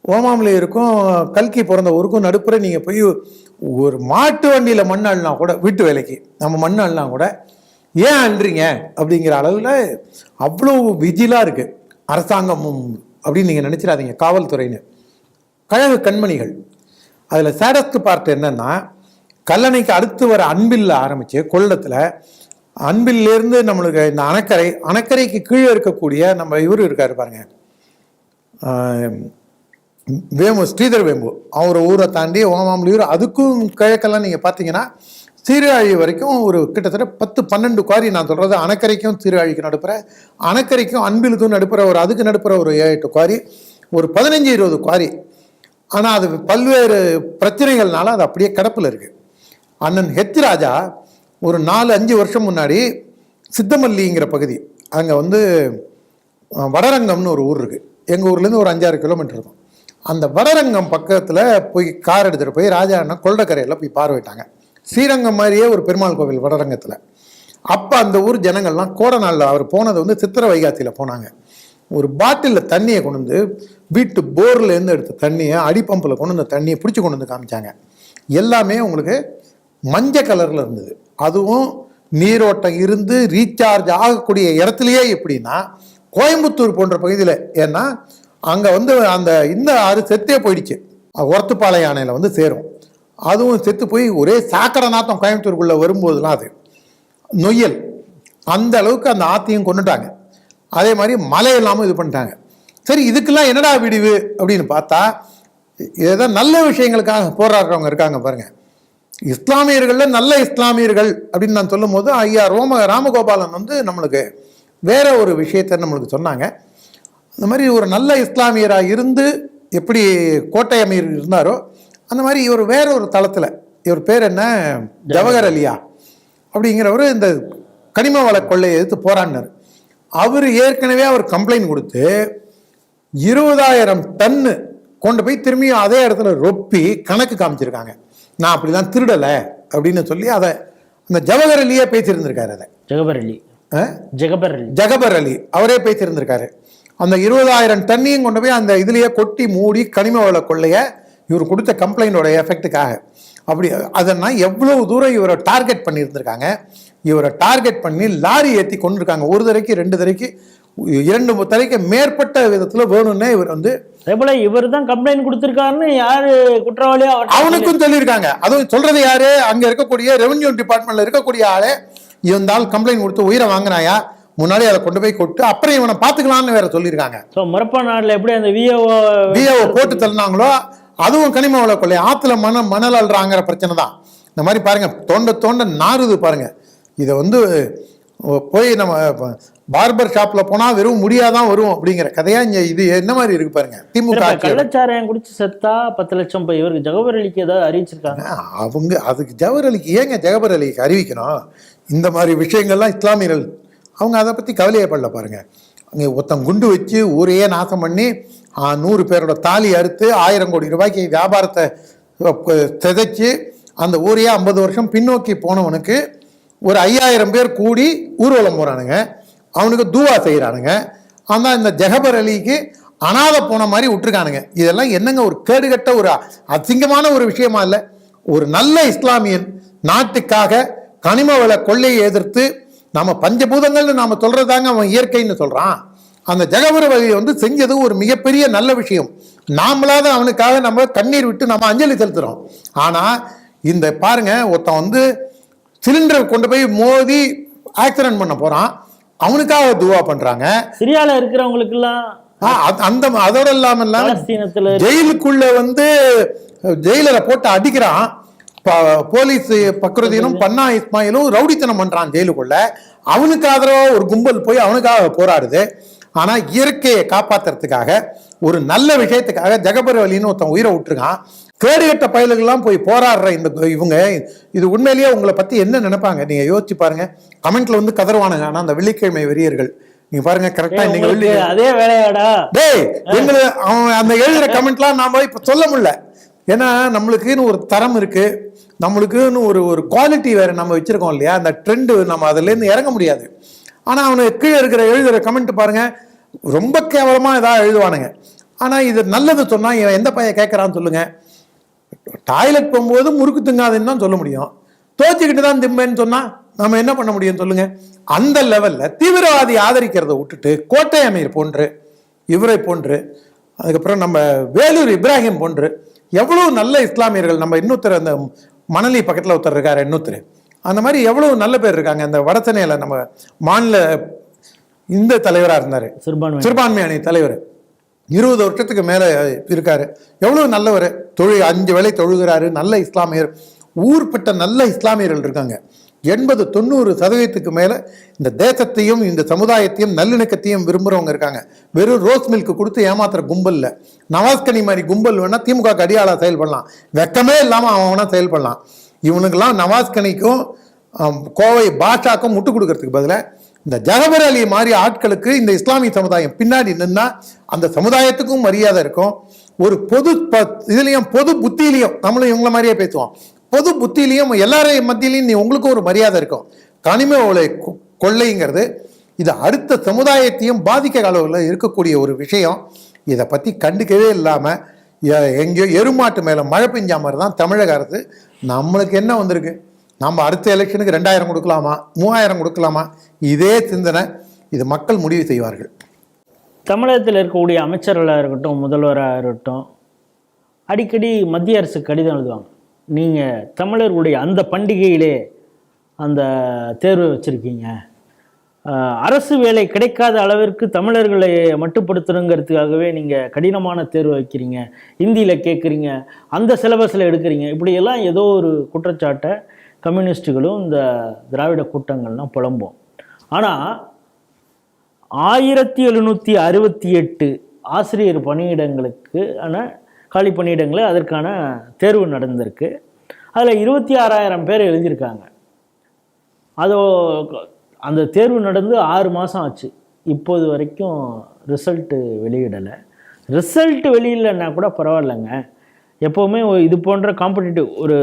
ஓமாமலேருக்கும் கல்கி பிறந்த ஊருக்கும் நடுப்புற நீங்கள் போய் ஒரு மாட்டு வண்டியில் மண் அள்ளனா கூட, வீட்டு வேலைக்கு நம்ம மண் அள்ளனா கூட ஏன் அள்ளுறீங்க அப்படிங்கிற அளவில் அவ்வளோ விஜிலாக இருக்குது அரசாங்கமும் அப்படின்னு நீங்கள் நினச்சிடாதீங்க. காவல்துறைன்னு கழக கண்மணிகள். அதில் சேடஸ்ட் பார்ட் என்னன்னா, கல்லணைக்கு அடுத்து வர அன்பில்ல ஆரம்பித்து கொள்ளத்தில் அன்பில்லேருந்து நம்மளுக்கு இந்த அணைக்கரைக்கு கீழே இருக்கக்கூடிய நம்ம இவர் இருக்காரு பாருங்க, ஸ்ரீதர் வேம்பு, அவர் ஊரை தாண்டி ஓமாமலியூர், அதுக்கும் கிழக்கெல்லாம் நீங்கள் பார்த்தீங்கன்னா சீர்காழி வரைக்கும் ஒரு கிட்டத்தட்ட 10-12 குவாரி. நான் சொல்கிறது அணைக்கரைக்கும் சீர்காழிக்கு நடுப்புற, அணைக்கரைக்கும் அன்பிலுக்கும் நடுப்புற ஒரு, அதுக்கு நடுப்புற ஒரு 7-8 குவாரி, ஒரு 15-20 குவாரி. ஆனால் அது பல்வேறு பிரச்சனைகள்னால அது அப்படியே கிடப்பில் இருக்குது. அண்ணன் ஹெச் ராஜா ஒரு 4-5 வருஷம் முன்னாடி சித்தமல்லிங்கிற பகுதி, அங்கே வந்து வடரங்கம்னு ஒரு ஊர் இருக்குது, எங்கள் ஊர்லேருந்து ஒரு 5-6 கிலோமீட்டர் இருக்கும். அந்த வடரங்கம் பக்கத்தில் போய் கார் எடுத்துகிட்டு போய் ராஜா அண்ணன் கொள்ளக்கரையில் போய் பார்வையிட்டாங்க. ஸ்ரீரங்கம் மாதிரியே ஒரு பெருமாள் கோவில் வடரங்கத்தில். அப்போ அந்த ஊர் ஜனங்கள்லாம் கோடை நாளில் அவர் போனது வந்து சித்திரை வைகாசியில் போனாங்க. ஒரு பாட்டிலில் தண்ணியை கொண்டு வந்து வீட்டு போர்லேருந்து எடுத்த தண்ணியை அடிப்பம்பில் கொண்டு வந்து தண்ணியை பிடிச்சி கொண்டு வந்து காமிச்சாங்க. எல்லாமே உங்களுக்கு மஞ்சள் கலரில் இருந்தது. அதுவும் நீரோட்டம் இருந்து ரீசார்ஜ் ஆகக்கூடிய இடத்துலையே எப்படின்னா கோயம்புத்தூர் போன்ற பகுதியில். ஏன்னா அங்கே வந்து அந்த இந்த ஆறு செத்தே போயிடுச்சு. ஒரத்துப்பாளைய அணையில் வந்து சேரும். அதுவும் செத்து போய் ஒரே சாக்கடை நாத்தம் கோயம்புத்தூருக்குள்ளே வரும்போதுலாம் அது நொய்யல். அந்த அளவுக்கு அந்த ஆத்தையும் கொண்டுட்டாங்க. அதே மாதிரி மழை இல்லாமல் இது பண்ணிட்டாங்க. சரி, இதுக்கெல்லாம் என்னடா விடிவு அப்படின்னு பார்த்தா ஏதோ நல்ல விஷயங்களுக்காக போராடுறவங்க இருக்காங்க பாருங்க. இஸ்லாமியர்களில் நல்ல இஸ்லாமியர்கள் அப்படின்னு நான் சொல்லும் போது ஐயா ராமகோபாலன் வந்து நம்மளுக்கு வேற ஒரு விஷயத்தை நம்மளுக்கு சொன்னாங்க. இந்த மாதிரி ஒரு நல்ல இஸ்லாமியராக இருந்து எப்படி கோட்டை அமீர் இருந்தாரோ அந்த மாதிரி இவர் வேற ஒரு தளத்தில், இவர் பேர் என்ன, ஜவஹர் அலியா அப்படிங்கிறவர் இந்த கனிம வள கொள்ளையை எதிர்த்து போராடினார். அவர் ஏற்கனவே அவர் கம்ப்ளைண்ட் கொடுத்து 20,000 டன்னு கொண்டு போய் திரும்பியும் அதே இடத்துல ரொப்பி கணக்கு காமிச்சிருக்காங்க. நான் அப்படிலாம் திருடலை அப்படின்னு சொல்லி அதை அந்த ஜவஹர் அலியே பேசியிருந்திருக்காரு. அதை ஜகபர் அலி அவரே பேசியிருந்திருக்காரு. அந்த 20,000 டன்னையும் கொண்டு போய் அந்த இதுலேயே கொட்டி மூடி கனிம வள கொள்ளையை இவர் கொடுத்த கம்ப்ளைண்டோட எஃபெக்டுக்காக அப்படி அதெல்லாம் எவ்வளவு தூரம் இவரை டார்கெட் பண்ணியிருந்திருக்காங்க. இவரை டார்கெட் பண்ணி லாரி ஏற்றி கொண்டிருக்காங்க. ஒரு தடவைக்கு 2 தடவைக்கு 2 தடவைக்கு மேற்பட்ட விதத்தில் வேணும்னே இவர் வந்து இவர் தான் கம்ப்ளைண்ட் கொடுத்திருக்காருன்னு யாரு குற்றவாளியோ அவனுக்கும் சொல்லியிருக்காங்க. அதுவும் சொல்றது யாரு, அங்க இருக்கக்கூடிய ரெவென்யூ டிபார்ட்மெண்ட்ல இருக்கக்கூடிய ஆளே இருந்தால் கம்ப்ளைண்ட் கொடுத்து உயிரை வாங்கினாயா, முன்னாடி அதை கொண்டு போய் கொட்டு அப்புறம் இவனை பாத்துக்கலாம்னு வேற சொல்லியிருக்காங்க. மரப்பா நாடுல எப்படி அந்த விஓ போட்டு தள்ளினாங்களோ அதுவும் கனிம வள கொள்ளை. ஆத்துல மணல் அள்ளுறாங்கிற பிரச்சனை தான். இந்த மாதிரி பாருங்க தோண்ட நாறுது பாருங்க. இதை வந்து போய் நம்ம பார்பர் ஷாப்ல போனா வெறும் முடியாதான் வரும் அப்படிங்கிற கதையா இங்க இது என்ன மாதிரி இருக்கு பாருங்க. திமுக கள்ளச்சாராயம் குடிச்சு செத்தா 10 லட்சம் போய் இவருக்கு ஜவஹர் அலிக்கு ஏதாவது அறிவிச்சிருக்காங்க. அவங்க அதுக்கு ஜவஹர் அலிக்கு ஏங்க ஜவஹர் அலிக்கு அறிவிக்கணும்? இந்த மாதிரி விஷயங்கள்லாம் இஸ்லாமியர்கள் அவங்க அதை பத்தி கவலையே படல பாருங்க. அங்கே ஒருத்தன் குண்டு வச்சு ஊரையே நாசம் பண்ணி 100 பேரோட தாலி அறுத்து 1000 கோடி ரூபாய்க்கு வியாபாரத்தை சிதைச்சு அந்த ஊரையே 50 வருஷம் பின்னோக்கி போனவனுக்கு ஒரு 5000 பேர் கூடி ஊர்வலம் போறானுங்க, அவனுக்கு தூவா செய்கிறானுங்க. ஆனால் இந்த ஜகபர் அலிக்கு அனாதை போன மாதிரி விட்டுருக்கானுங்க. இதெல்லாம் என்னங்க ஒரு கேடுகட்ட ஒரு அசிங்கமான ஒரு விஷயமா இல்லை? ஒரு நல்ல இஸ்லாமியன் நாட்டுக்காக கனிம வள கொள்ளையை எதிர்த்து நம்ம பஞ்சபூதங்கள்னு நாம சொல்றதாங்க அவன் இயற்கைன்னு சொல்றான். அந்த ஜகபர் அலி வந்து செஞ்சது ஒரு மிகப்பெரிய நல்ல விஷயம். நாமளாத அவனுக்காக நம்ம கண்ணீர் விட்டு நம்ம அஞ்சலி செலுத்துறோம். ஆனா இந்த பாருங்க, ஒருத்தன் வந்து சிலிண்டர் கொண்டு போய் மோதி ஆக்சிடென்ட் பண்ண போறான், அவனுக்காக துவா பண்றாங்க. சிரியால இருக்கிறவங்களுக்கு எல்லாம் அந்த அதோட இல்லாம ஜெயிலுக்குள்ள வந்து ஜெயிலரை போட்டு அடிக்கிறான். போலீஸ் பக்ருதீனும் பன்னா இஸ்மாயிலும் ரவுடித்தனம் பண்றான் ஜெயிலுக்குள்ள. அவனுக்கு ஆதரவா ஒரு கும்பல் போய் அவனுக்காக போராடுது. ஆனா இயற்கையை காப்பாத்துறதுக்காக ஒரு நல்ல விஷயத்துக்காக ஜகபர் அலின்னு ஒருத்தன் உயிரை விட்டுருக்கான். கேடுகட்ட பயல்கள்லாம் போய் போராடுற இந்த இவங்க இது உண்மையிலேயே உங்களை பத்தி என்ன நினைப்பாங்க நீங்க யோசிச்சு பாருங்க. கமெண்ட்ல வந்து கதறுவானுங்க. ஆனா அந்த வெள்ளிக்கிழமை வெறியர்கள் நீங்க பாருங்க கரெக்டா நீங்க அதே வேலையாடா டேய் எங்களை அவன் அந்த எழுதுற கமெண்ட்லாம் நாம இப்ப சொல்ல முடியல. ஏன்னா நம்மளுக்குன்னு ஒரு தரம் இருக்கு, நம்மளுக்குன்னு ஒரு குவாலிட்டி வேற நம்ம வச்சிருக்கோம் இல்லையா? அந்த ட்ரெண்டு நம்ம அதுல இருந்து இறங்க முடியாது. ஆனா அவனுக்கு கீழே இருக்கிற எழுதுற கமெண்ட் பாருங்க, ரொம்ப கேவலமா ஏதாவது எழுதுவானுங்க. ஆனா இது நல்லது சொன்னா இவன் எந்த பையன் கேட்கறான்னு சொல்லுங்க. டாய்லெட் போகும்போது முறுக்கு திங்காதுன்னு தான் சொல்ல முடியும். தோச்சிக்கிட்டு தான் திம்பேன்னு சொன்னா நம்ம என்ன பண்ண முடியும் சொல்லுங்க? அந்த லெவல்ல தீவிரவாதி ஆதரிக்கிறத விட்டுட்டு கோட்டை அமீர் போன்று, இவரை போன்று, அதுக்கப்புறம் நம்ம வேலூர் இப்ராஹிம் போன்று எவ்வளவு நல்ல இஸ்லாமியர்கள், நம்ம இன்னொருத்தர் அந்த மணலி பக்கத்தில் ஒருத்தர் இருக்காரு இன்னொருத்தர், அந்த மாதிரி எவ்வளவு நல்ல பேர் இருக்காங்க. அந்த வடசென்னையில நம்ம மாநில இந்த தலைவராக இருந்தாரு, சிறுபான்மை அணி தலைவர், 20 வருஷத்துக்கு மேல இருக்காரு. எவ்வளவு நல்லவர், 5 வேளை தொழுகிறாரு, நல்ல இஸ்லாமியர், ஊர்பட்ட நல்ல இஸ்லாமியர்கள் இருக்காங்க. 80-90% மேல இந்த தேசத்தையும் இந்த சமுதாயத்தையும் நல்லிணக்கத்தையும் விரும்புறவங்க இருக்காங்க. வெறும் ரோஸ் மில்க் கொடுத்து ஏமாத்துற கும்பல் இல்ல. நவாஸ்கனி மாதிரி கும்பல் வேணா திமுக அடியாளா செயல்படலாம், வெக்கமே இல்லாம அவன் வேணா செயல்படலாம். இவனுக்கெல்லாம் நவாஸ்கனிக்கும் கோவை பாஷாக்கும் முட்டு கொடுக்கறதுக்கு பதிலாக இந்த ஜகபர் அலி மாதிரி ஆட்களுக்கு இந்த இஸ்லாமிய சமுதாயம் பின்னாடி நின்னா அந்த சமுதாயத்துக்கும் மரியாதை இருக்கும். ஒரு பொது இதுலயும் பொது புத்தியிலையும் நம்மளும் இவங்கள மாதிரியே பேசுவோம். பொது புத்தியிலையும் எல்லாரையும் மத்தியிலையும் நீ உங்களுக்கும் ஒரு மரியாதை இருக்கும். கனிம வள கொள்ளைங்கிறது இது அடுத்த சமுதாயத்தையும் பாதிக்க அளவில் இருக்கக்கூடிய ஒரு விஷயம். இதை பற்றி கண்டுக்கவே இல்லாமல் எங்கேயோ எருமாட்டு மேலே மழை பெஞ்சா மாதிரி தான் தமிழக அரசு. நம்மளுக்கு என்ன வந்திருக்கு, நம்ம அடுத்த எலெக்ஷனுக்கு 2000 கொடுக்கலாமா 3000 கொடுக்கலாமா, இதே சிந்தனை. இது மக்கள் முடிவு செய்வார்கள். தமிழகத்தில் இருக்கக்கூடிய அமைச்சர்களாக இருக்கட்டும், முதல்வராக இருக்கட்டும், அடிக்கடி மத்திய அரசு கடிதம் எழுதுவாங்க. நீங்கள் தமிழர்களுடைய அந்த பண்டிகையிலே அந்த தேர்வு வச்சுருக்கீங்க, அரசு வேலை கிடைக்காத அளவிற்கு தமிழர்களை மட்டுப்படுத்தணுங்கிறதுக்காகவே நீங்கள் கடினமான தேர்வு வைக்கிறீங்க, ஹிந்தியில் கேட்குறீங்க, அந்த சிலபஸில் எடுக்கிறீங்க, இப்படியெல்லாம் ஏதோ ஒரு குற்றச்சாட்டை கம்யூனிஸ்டுகளும் இந்த திராவிட கூட்டங்கள்லாம் புலம்போம். ஆனால் 1768 ஆசிரியர் பணியிடங்களுக்கு காலி பணியிடங்கள் அதற்கான தேர்வு நடந்திருக்கு. அதில் 26,000 பேர் எழுதியிருக்காங்க. அதோ அந்த தேர்வு நடந்து 6 மாதம் ஆச்சு. இப்போது வரைக்கும் ரிசல்ட்டு வெளியிடலை. ரிசல்ட் வெளியிடலைன்னா கூட பரவாயில்லைங்க. எப்போவுமே இது போன்ற காம்படிட்டிவ் ஒரு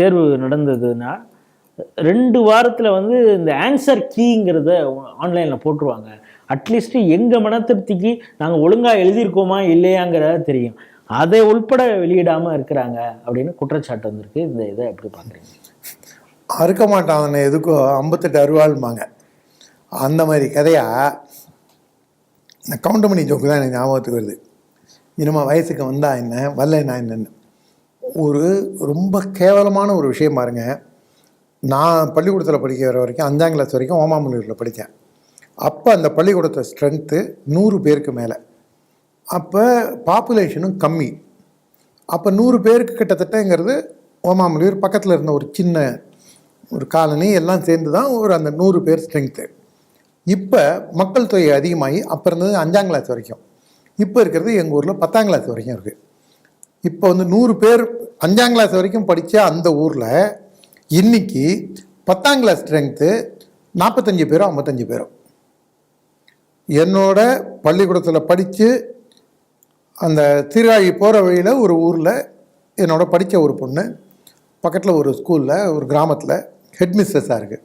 தேர்வு நடந்ததுன்னா 2 வாரத்தில் வந்து இந்த ஆன்சர் கீங்கிறத ஆன்லைனில் போட்டுருவாங்க. அட்லீஸ்ட்டு எங்கள் மன திருப்திக்கு நாங்கள் ஒழுங்காக எழுதியிருக்கோமா இல்லையாங்கிறத தெரியும். அதை உள்பட வெளியிடாமல் இருக்கிறாங்க அப்படின்னு குற்றச்சாட்டு வந்திருக்கு. இந்த இதை எப்படி பார்க்குறீங்க? அறுக்க மாட்டாங்கன்னு எதுக்கும் 58 அருவாள்மாங்க. அந்த மாதிரி கதையாக இந்த கவுண்டமணி ஜோக்கு தான் எனக்கு ஞாபகத்துக்கு வருது. இனிமே வயசுக்கு வந்தா என்ன வரலைன்னா என்னென்னு ஒரு ரொம்ப கேவலமான ஒரு விஷயம் பாருங்க. நான் பள்ளிக்கூடத்தில் படிக்கிற வரைக்கும் 5ஆம் கிளாஸ் வரைக்கும் ஓமாமலூரில் படித்தேன். அப்போ அந்த பள்ளிக்கூடத்தை ஸ்ட்ரென்த்து 100 பேருக்கு மேலே. அப்போ பாப்புலேஷனும் கம்மி. அப்போ 100 பேருக்கு கிட்டத்தட்டங்கிறது ஓமாமலூர் பக்கத்தில் இருந்த ஒரு சின்ன ஒரு காலனி எல்லாம் சேர்ந்து தான் ஒரு அந்த 100 பேர் ஸ்ட்ரென்த்து. இப்போ மக்கள் தொகை அதிகமாகி அப்போ இருந்தது 5ஆம் கிளாஸ் வரைக்கும், இப்போ இருக்கிறது எங்கள் ஊரில் 10ஆம் கிளாஸ் வரைக்கும் இருக்குது. இப்போ வந்து 100 பேர் 5ஆம் கிளாஸ் வரைக்கும் படித்த அந்த ஊரில் இன்னைக்கு 10ஆம் கிளாஸ் ஸ்ட்ரென்த்து 45 பேரோ 55 பேரோ. என்னோட பள்ளிக்கூடத்தில் படித்து அந்த சீர்காழி போகிற வழியில் ஒரு ஊரில் என்னோட படித்த ஒரு பொண்ணு பக்கத்தில் ஒரு ஸ்கூலில் ஒரு கிராமத்தில் ஹெட்மிஸ்ட்ரஸாக இருக்குது.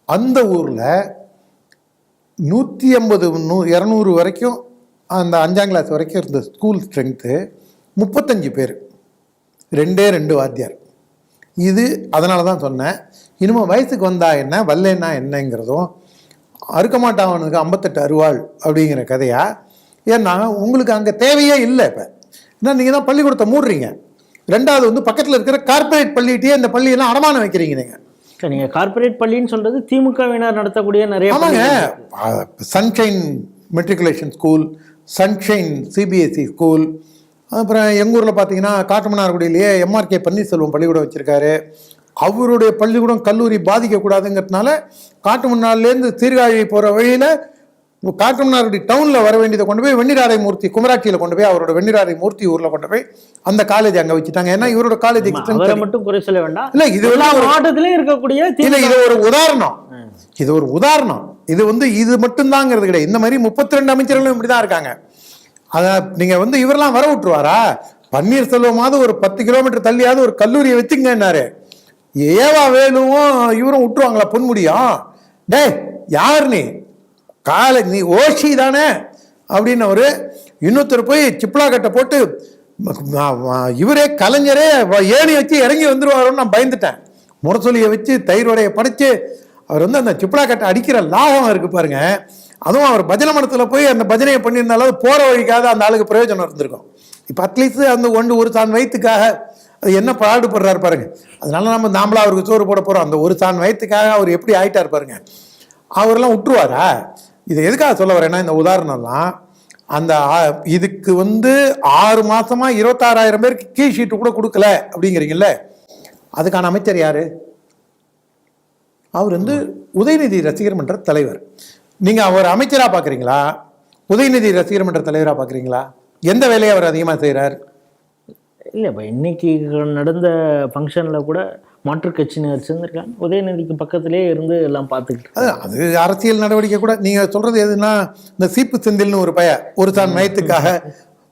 அந்த ஊரில் 150-200 வரைக்கும் அந்த 5ஆம் கிளாஸ் வரைக்கும் இருந்த ஸ்கூல் ஸ்ட்ரென்த்து 35 பேர், 2 வாத்தியார். இது அதனால தான் சொன்னேன், இனிமேல் வயசுக்கு வந்தா என்ன வரலன்னா என்னங்கிறதும் அறுக்க மாட்டாவனுக்கு 58 அருவாள் அப்படிங்கிற கதையா. ஏன்னா உங்களுக்கு அங்கே தேவையே இல்லை. இப்போ ஏன்னா நீங்கள் தான் பள்ளிக்கூடத்தை மூடுறீங்க. 2வது வந்து பக்கத்தில் இருக்கிற கார்பரேட் பள்ளிகிட்டே இந்த பள்ளியெல்லாம் அடமானம் வைக்கிறீங்க. நீங்கள் கார்பரேட் பள்ளின்னு சொல்கிறது திமுகவினர் நடத்தக்கூடிய நிறைய. ஆமாங்க, sunshine matriculation school, sunshine CBSE school. அப்புறம் எங்கள் ஊரில் பார்த்தீங்கன்னா காட்டுமன்னார்குடியிலேயே MRK பன்னீர்செல்வம் பள்ளிக்கூடம் வச்சுருக்காரு. அவருடைய பள்ளிக்கூடம் கல்லூரி பாதிக்கக்கூடாதுங்கிறதுனால காட்டுமன்னார்லேருந்து சீர்காழி போகிற வழியில் காட்டுமன்னார்குடி டவுனில் வர வேண்டியதை கொண்டு போய் வெண்ணிராடை மூர்த்தி குமராட்சியில் கொண்டு போய் அவரோட வெண்ணிராடை மூர்த்தி ஊரில் கொண்டு போய் அந்த காலேஜ் அங்கே வச்சுட்டாங்க. ஏன்னா இவரோட காலேஜ் மட்டும் குறை சொல்ல வேண்டாம். இல்லை, இது மாவட்டத்திலே இருக்கக்கூடிய இல்லை, இது ஒரு உதாரணம். இது ஒரு உதாரணம். இது வந்து இது மட்டும்தாங்கிறது கிடையாது. இந்த மாதிரி 32 அமைச்சர்களும் இப்படி தான் இருக்காங்க. அதை நீங்கள் வந்து இவரெல்லாம் வர விட்டுருவாரா? பன்னீர்செல்வமாவது ஒரு 10 கிலோமீட்டர் தள்ளியாவது ஒரு கல்லூரியை வச்சுங்கன்னாரு. ஏவா வேலுவும் இவரும் விட்டுருவாங்களா பொன்முடியும்? டே யார் நீ நீ ஓஷி தானே அப்படின்னு ஒரு இன்னொருத்தர் போய் சிப்ளா கட்டை போட்டு இவரே கலைஞரே ஏணி வச்சு இறங்கி வந்துருவாரோன்னு நான் பயந்துட்டேன். முரசொலியை வச்சு தயிரோடைய படைச்சு அவர் வந்து அந்த சிப்ளா கட்டை அடிக்கிற லாபம் இருக்கு பாருங்க. அதுவும் அவர் பஜனை மடத்தில் போய் அந்த பஜனையை பண்ணியிருந்தாலும் போகிற வழிக்காக அந்த ஆளுக்கு பிரயோஜனம் இருந்திருக்கும். இப்போ அட்லீஸ்ட் அந்த ஒரு சான் வயிற்றுக்காக அது என்ன பாடுபடுறாரு பாருங்க. அதனால நாமளா அவருக்கு சோறு போட போகிறோம். அந்த ஒரு சான் வயிற்றுக்காக அவர் எப்படி ஆயிட்டார் பாருங்க. அவரெல்லாம் விட்டுருவாரா? இதை எதுக்காக சொல்ல வரேன்னா, இந்த உதாரணம்லாம் அந்த இதுக்கு வந்து 6 மாசமா 26,000 பேருக்கு கீ ஷீட்டு கூட கொடுக்கல அப்படிங்கிறீங்கல்ல, அதுக்கான அமைச்சர் யாரு? அவர் வந்து உதயநிதி ரசிகர் மன்ற தலைவர். நீங்கள் அவர் அமைச்சராக பார்க்குறீங்களா, உதயநிதி ரசிகர் மன்ற தலைவராக பார்க்குறீங்களா? எந்த வேலையை அவர் அதிகமாக செய்கிறார்? இல்லை, இப்போ இன்னைக்கு நடந்த ஃபங்க்ஷனில் கூட மாற்றுக் கட்சியினர் சேர்ந்துருக்காங்க. உதயநிதிக்கு பக்கத்திலே இருந்து எல்லாம் பார்த்துக்கிட்டு அது அரசியல் நடவடிக்கை கூட. நீங்கள் சொல்கிறது எதுனா, இந்த சீப்பு செந்தில்னு ஒரு ஒரு சான் நயத்துக்காக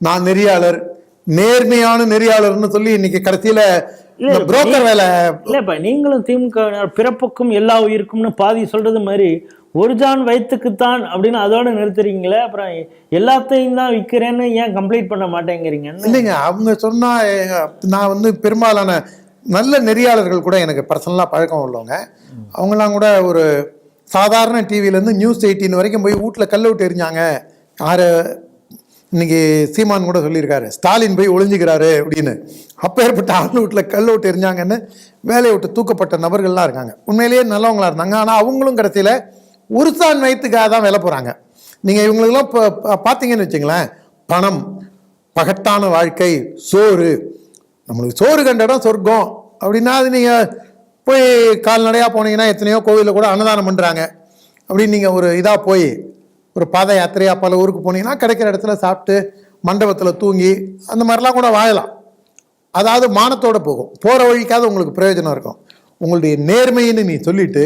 நான் நெறியாளர், நேர்மையான நெறியாளர்னு சொல்லி இன்னைக்கு கடைசியில் இல்ல புரோக்கர் வேலை. இல்ல இப்ப நீங்களும் திமுக பிறப்புக்கும் எல்லா உயிருக்கும்னு பாதி சொல்றது மாதிரி ஒரு ஜான் வயிற்றுக்குத்தான் அப்படின்னு அதோட நிறுத்துறீங்களே, அப்புறம் எல்லாத்தையும் தான் விற்கிறேன்னு ஏன் கம்ப்ளீட் பண்ண மாட்டேங்கிறீங்க? இல்லைங்க, அவங்க சொன்னா நான் வந்து பெரும்பாலான நல்ல நெறியாளர்கள் கூட எனக்கு பர்சனலாக பழக்கம் உள்ளவங்க. அவங்களாம் கூட ஒரு சாதாரண டிவிலேருந்து நியூஸ் 18 வரைக்கும் போய் வீட்டில் கல் விட்டு எரிஞ்சாங்க. யார் இன்னைக்கு சீமான் கூட சொல்லியிருக்காரு, ஸ்டாலின் போய் ஒளிஞ்சுக்கிறாரு அப்படின்னு. அப்போ ஏற்பட்ட ஆள் வீட்டில் கல் விட்டு எரிஞ்சாங்கன்னு வேலையை விட்டு தூக்கப்பட்ட நபர்கள்லாம் இருக்காங்க. உண்மையிலேயே நல்லவங்களா இருந்தாங்க. ஆனால் அவங்களும் கடைசியில் ஒரு சான் வயிற்றுக்காக தான் வேலை போகிறாங்க. நீங்கள் இவங்களுக்கெல்லாம் இப்போ பார்த்தீங்கன்னு வச்சுங்களேன், பணம், பகட்டான வாழ்க்கை, சோறு, நம்மளுக்கு சோறு கண்ட இடம் சொர்க்கம் அப்படின்னா அது நீங்கள் போய் கால்நடையாக போனீங்கன்னா எத்தனையோ கோவிலில் கூட அன்னதானம் பண்ணுறாங்க. அப்படின்னு நீங்கள் ஒரு இதாக போய் ஒரு பாத யாத்திரையாக பல ஊருக்கு போனீங்கன்னா கிடைக்கிற இடத்துல சாப்பிட்டு மண்டபத்தில் தூங்கி அந்த மாதிரிலாம் கூட வாழலாம். அதாவது மானத்தோடு போகும். போகிற வழிக்காவது உங்களுக்கு பிரயோஜனம் இருக்கும். உங்களுடைய நேர்மைன்னு நீ சொல்லிட்டு,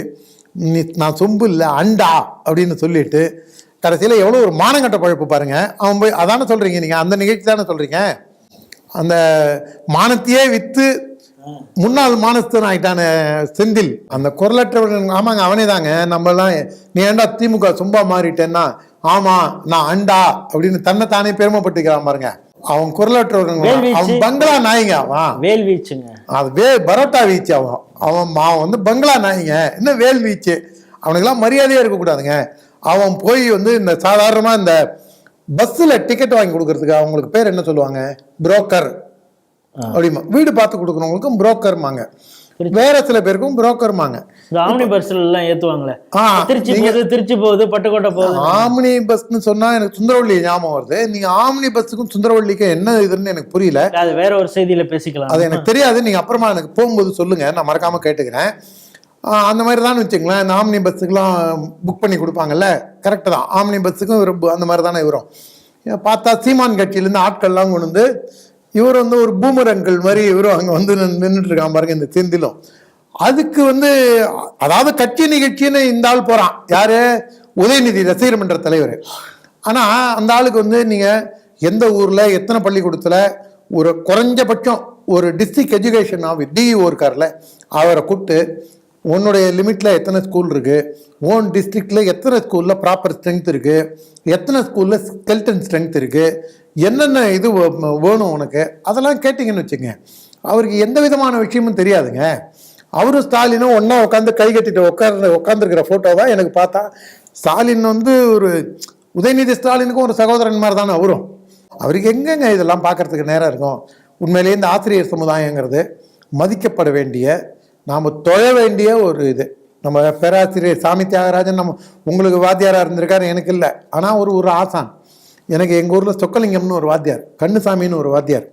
நீ நான் சொம்பு இல்லை அண்டா அப்படின்னு சொல்லிட்டு கடைசியில் எவ்வளோ ஒரு மானங்கட்ட பழப்பு பாருங்க. அவன் போய் அதானே சொல்கிறீங்க, நீங்கள் அந்த நிகழ்ச்சி தானே சொல்கிறீங்க. அந்த மானத்தையே விற்று முன்னாள் மானஸ்தன் ஆயிட்டான செந்தில், அந்த குரலற்றவர்கள். ஆமாங்க, அவனே தாங்க. நம்மலாம் நீ ஏண்டா திமுக சும்பா மாறிட்டேன்னா, ஆமா நான் அண்டா அப்படின்னு தன்னைத்தானே பெருமைப்பட்டுக்கிறான் பாருங்க. அவன் குரலற்றவர்கள், அவன் பங்களா நாய்ங்க. அவன் வேல் வீச்சுங்க, அது பரோட்டா வீச்சு. அவன் வந்து பங்களா நாய்ங்க, என்ன வேல் வீச்சு. அவனுக்கெல்லாம் மரியாதையே இருக்கக்கூடாதுங்க. அவன் போய் வந்து இந்த சாதாரணமாக இந்த பஸ்ஸில் டிக்கெட் வாங்கி கொடுக்கறதுக்கு அவங்களுக்கு பேர் என்ன சொல்லுவாங்க, புரோக்கர் அப்படிமா. வீடு பார்த்து கொடுக்குறவங்களுக்கும் புரோக்கர்மாங்க, வேற சில பேருக்கும் புரோக்கர்மாங்க. ஆம்னி பஸ்ல எல்லாம் ஏத்துவாங்களே, திருச்சி போகுது பட்டுக்கோட்டை போகுது. ஆம்னி பஸ்ன்னு சொன்னா எனக்கு சுந்தரவள்ளி ஞாபகம் வருது. நீங்க ஆம்னி பஸ்ஸுக்கும் சுந்தரவள்ளிக்கும் என்ன இதுன்னு எனக்கு புரியல. அது வேற ஒரு செய்தியில பேசிக்கலாம், அது எனக்கு தெரியாது. நீங்க அப்புறமா எனக்கு போகும்போது சொல்லுங்க, நான் மறக்காம கேட்டுக்கிறேன். அந்த மாதிரி தான் வச்சுங்களேன். இந்த ஆம்னி பஸ்ஸுக்கெல்லாம் புக் பண்ணி கொடுப்பாங்கல்ல, கரெக்டு தான். ஆம்னி பஸ்ஸுக்கும் அந்த மாதிரி தானே வரும். பார்த்தா சீமான் கட்சியிலேருந்து ஆட்கள்லாம் கொண்டு வந்து இவர் வந்து ஒரு பூமர் அங்கிள் மாதிரி இவரும் அங்கே வந்து நின்றுட்டு இருக்கான் பாருங்க, இந்த செந்திலும். அதுக்கு வந்து அதாவது கட்சி நிகழ்ச்சின்னு இந்த ஆள் போகிறான். யார்? உதயநிதி, ரசிகர் மன்ற தலைவர். ஆனால் அந்த ஆளுக்கு வந்து நீங்கள் எந்த ஊரில் எத்தனை பள்ளிக்கூடத்தில் ஒரு குறைஞ்சபட்சம் ஒரு டிஸ்ட்ரிக்ட் எஜுகேஷன் டிஇஓ இருக்கார்ல, அவரை கூப்பிட்டு உன்னுடைய லிமிட்டில் எத்தனை ஸ்கூல் இருக்குது, ஓன் டிஸ்ட்ரிக்டில் எத்தனை ஸ்கூலில் ப்ராப்பர் ஸ்ட்ரென்த் இருக்குது, எத்தனை ஸ்கூலில் ஸ்கெல்டன் ஸ்ட்ரென்த் இருக்குது, என்னென்ன இது வேணும் உனக்கு, அதெல்லாம் கேட்டிங்கன்னு வச்சுங்க. அவருக்கு எந்த விதமான விஷயமும் தெரியாதுங்க. அவரும் ஸ்டாலினும் ஒன்றா உட்காந்து கை கட்டிட்டு உட்காந்துருக்கிற ஃபோட்டோ தான் எனக்கு பார்த்தா. ஸ்டாலின் வந்து ஒரு உதயநிதி ஸ்டாலினுக்கும் ஒரு சகோதரன் மாதிரி தானே அவரும். அவருக்கு எங்கெங்க இதெல்லாம் பார்க்கறதுக்கு நேரம் இருக்கும். உண்மையிலேயே இந்த ஆசிரியர் சமுதாயங்கிறது மதிக்கப்பட வேண்டிய, நாம் தொழ வேண்டிய ஒரு இது. நம்ம பேராசிரியர் சாமி தியாகராஜன் நம்ம உங்களுக்கு வாத்தியாராக இருந்திருக்காரு, எனக்கு இல்லை. ஆனால் ஒரு ஆசான் எனக்கு எங்கள் ஊரில் சொக்கலிங்கம்னு ஒரு வாத்தியார், கண்ணுசாமின்னு ஒரு வாத்தியார்,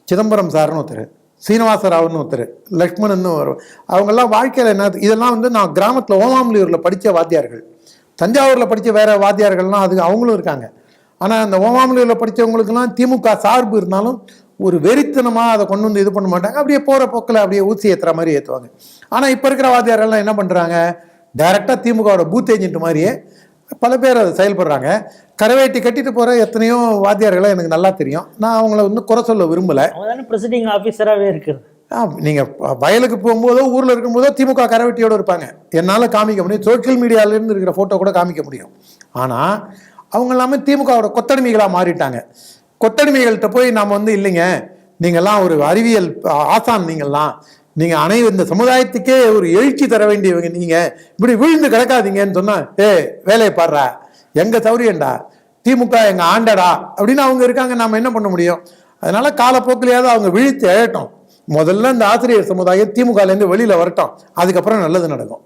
சிதம்பரம் சார்னு ஒருத்தர், சீனிவாசராவ்னு ஒருத்தர், லக்ஷ்மணன்னு ஒரு, அவங்கெல்லாம் வாழ்க்கையில் என்ன இதெல்லாம் வந்து நான் கிராமத்தில் ஓமாமலியூரில் படித்த வாத்தியார்கள். தஞ்சாவூரில் படித்த வேறு வாத்தியார்கள்லாம் அது அவங்களும் இருக்காங்க. ஆனால் அந்த ஓமாமலியூரில் படித்தவங்களுக்கெல்லாம் திமுக சார்பு இருந்தாலும் ஒரு வெறித்தனமாக அதை கொண்டு வந்து இது பண்ண மாட்டாங்க. அப்படியே போகிற போக்கில் அப்படியே ஊசி ஏற்றுற மாதிரி ஏற்றுவாங்க. ஆனால் இப்போ இருக்கிற வாத்தியாரெல்லாம் என்ன பண்ணுறாங்க, டைரெக்டாக திமுகவோட பூத் ஏஜென்ட் மாதிரியே பல பேர் அதை செயல்படுறாங்க. கரவேட்டி கட்டிட்டு போகிற எத்தனையோ வாத்தியார்களை எனக்கு நல்லா தெரியும். நான் அவங்கள வந்து குறை சொல்ல விரும்பலை. பிரசிடிங் ஆஃபீஸராகவே இருக்குது. நீங்கள் வயலுக்கு போகும்போதோ ஊரில் இருக்கும்போதோ திமுக கரவேட்டியோடு இருப்பாங்க. என்னால் காமிக்க முடியும், சோஷியல் மீடியாவிலேருந்து இருக்கிற ஃபோட்டோ கூட காமிக்க முடியும். ஆனால் அவங்க எல்லாமே திமுகவோட கொத்தடிமைகளாக மாறிட்டாங்க. கொத்தடிமைகள்கிட்ட போய் நாம் வந்து இல்லைங்க, நீங்கள்லாம் ஒரு அறிவியல் ஆசான், நீங்கள் இந்த சமுதாயத்துக்கே ஒரு எழுச்சி தர வேண்டியவங்க, நீங்கள் இப்படி விழுந்து கிடக்காதீங்கன்னு சொன்னால், வேலையை பாடுறா, எங்கள் சௌரியண்டா, திமுக எங்கள் ஆண்டடா அப்படின்னு அவங்க இருக்காங்க. நாம் என்ன பண்ண முடியும்? அதனால காலப்போக்கிலேயாவது அவங்க விழித்து எழட்டும். முதல்ல இந்த ஆசிரியர் சமுதாயம் திமுகலேருந்து வெளியில் வரட்டும், அதுக்கப்புறம் நல்லது நடக்கும்.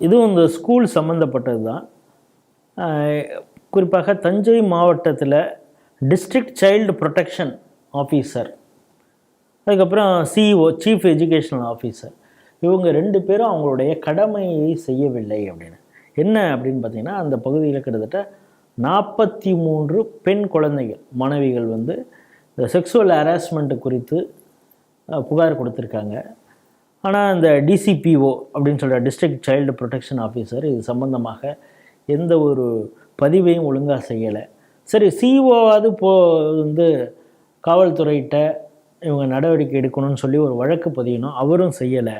இதுவும் இந்த ஸ்கூல் சம்மந்தப்பட்டது தான். குறிப்பாக தஞ்சை மாவட்டத்தில் டிஸ்ட்ரிக்ட் சைல்டு ப்ரொடெக்ஷன் ஆஃபீஸர், அதுக்கப்புறம் சிஇஓ, சீஃப் எஜுகேஷனல் ஆஃபீஸர், இவங்க 2 பேரும் அவங்களுடைய கடமையை செய்யவில்லை அப்படின்னு. என்ன அப்படின்னு பார்த்தீங்கன்னா, அந்த பகுதியில் கிட்டத்தட்ட 43 பெண் குழந்தைகள், மாணவிகள் வந்து இந்த செக்ஸுவல் ஹராஸ்மெண்ட்டு குறித்து புகார் கொடுத்துருக்காங்க. ஆனால் அந்த டிசிபிஓ அப்படின்னு சொல்கிற டிஸ்ட்ரிக்ட் சைல்டு ப்ரொடெக்ஷன் ஆஃபீஸர் இது சம்பந்தமாக எந்த ஒரு பதிவையும் ஒழுங்காக செய்யலை. சரி, சிஇஓவாவது வந்து காவல்துறையிட்ட இவங்க நடவடிக்கை எடுக்கணும்னு சொல்லி ஒரு வழக்கு பதியணும், அவரும் செய்யலை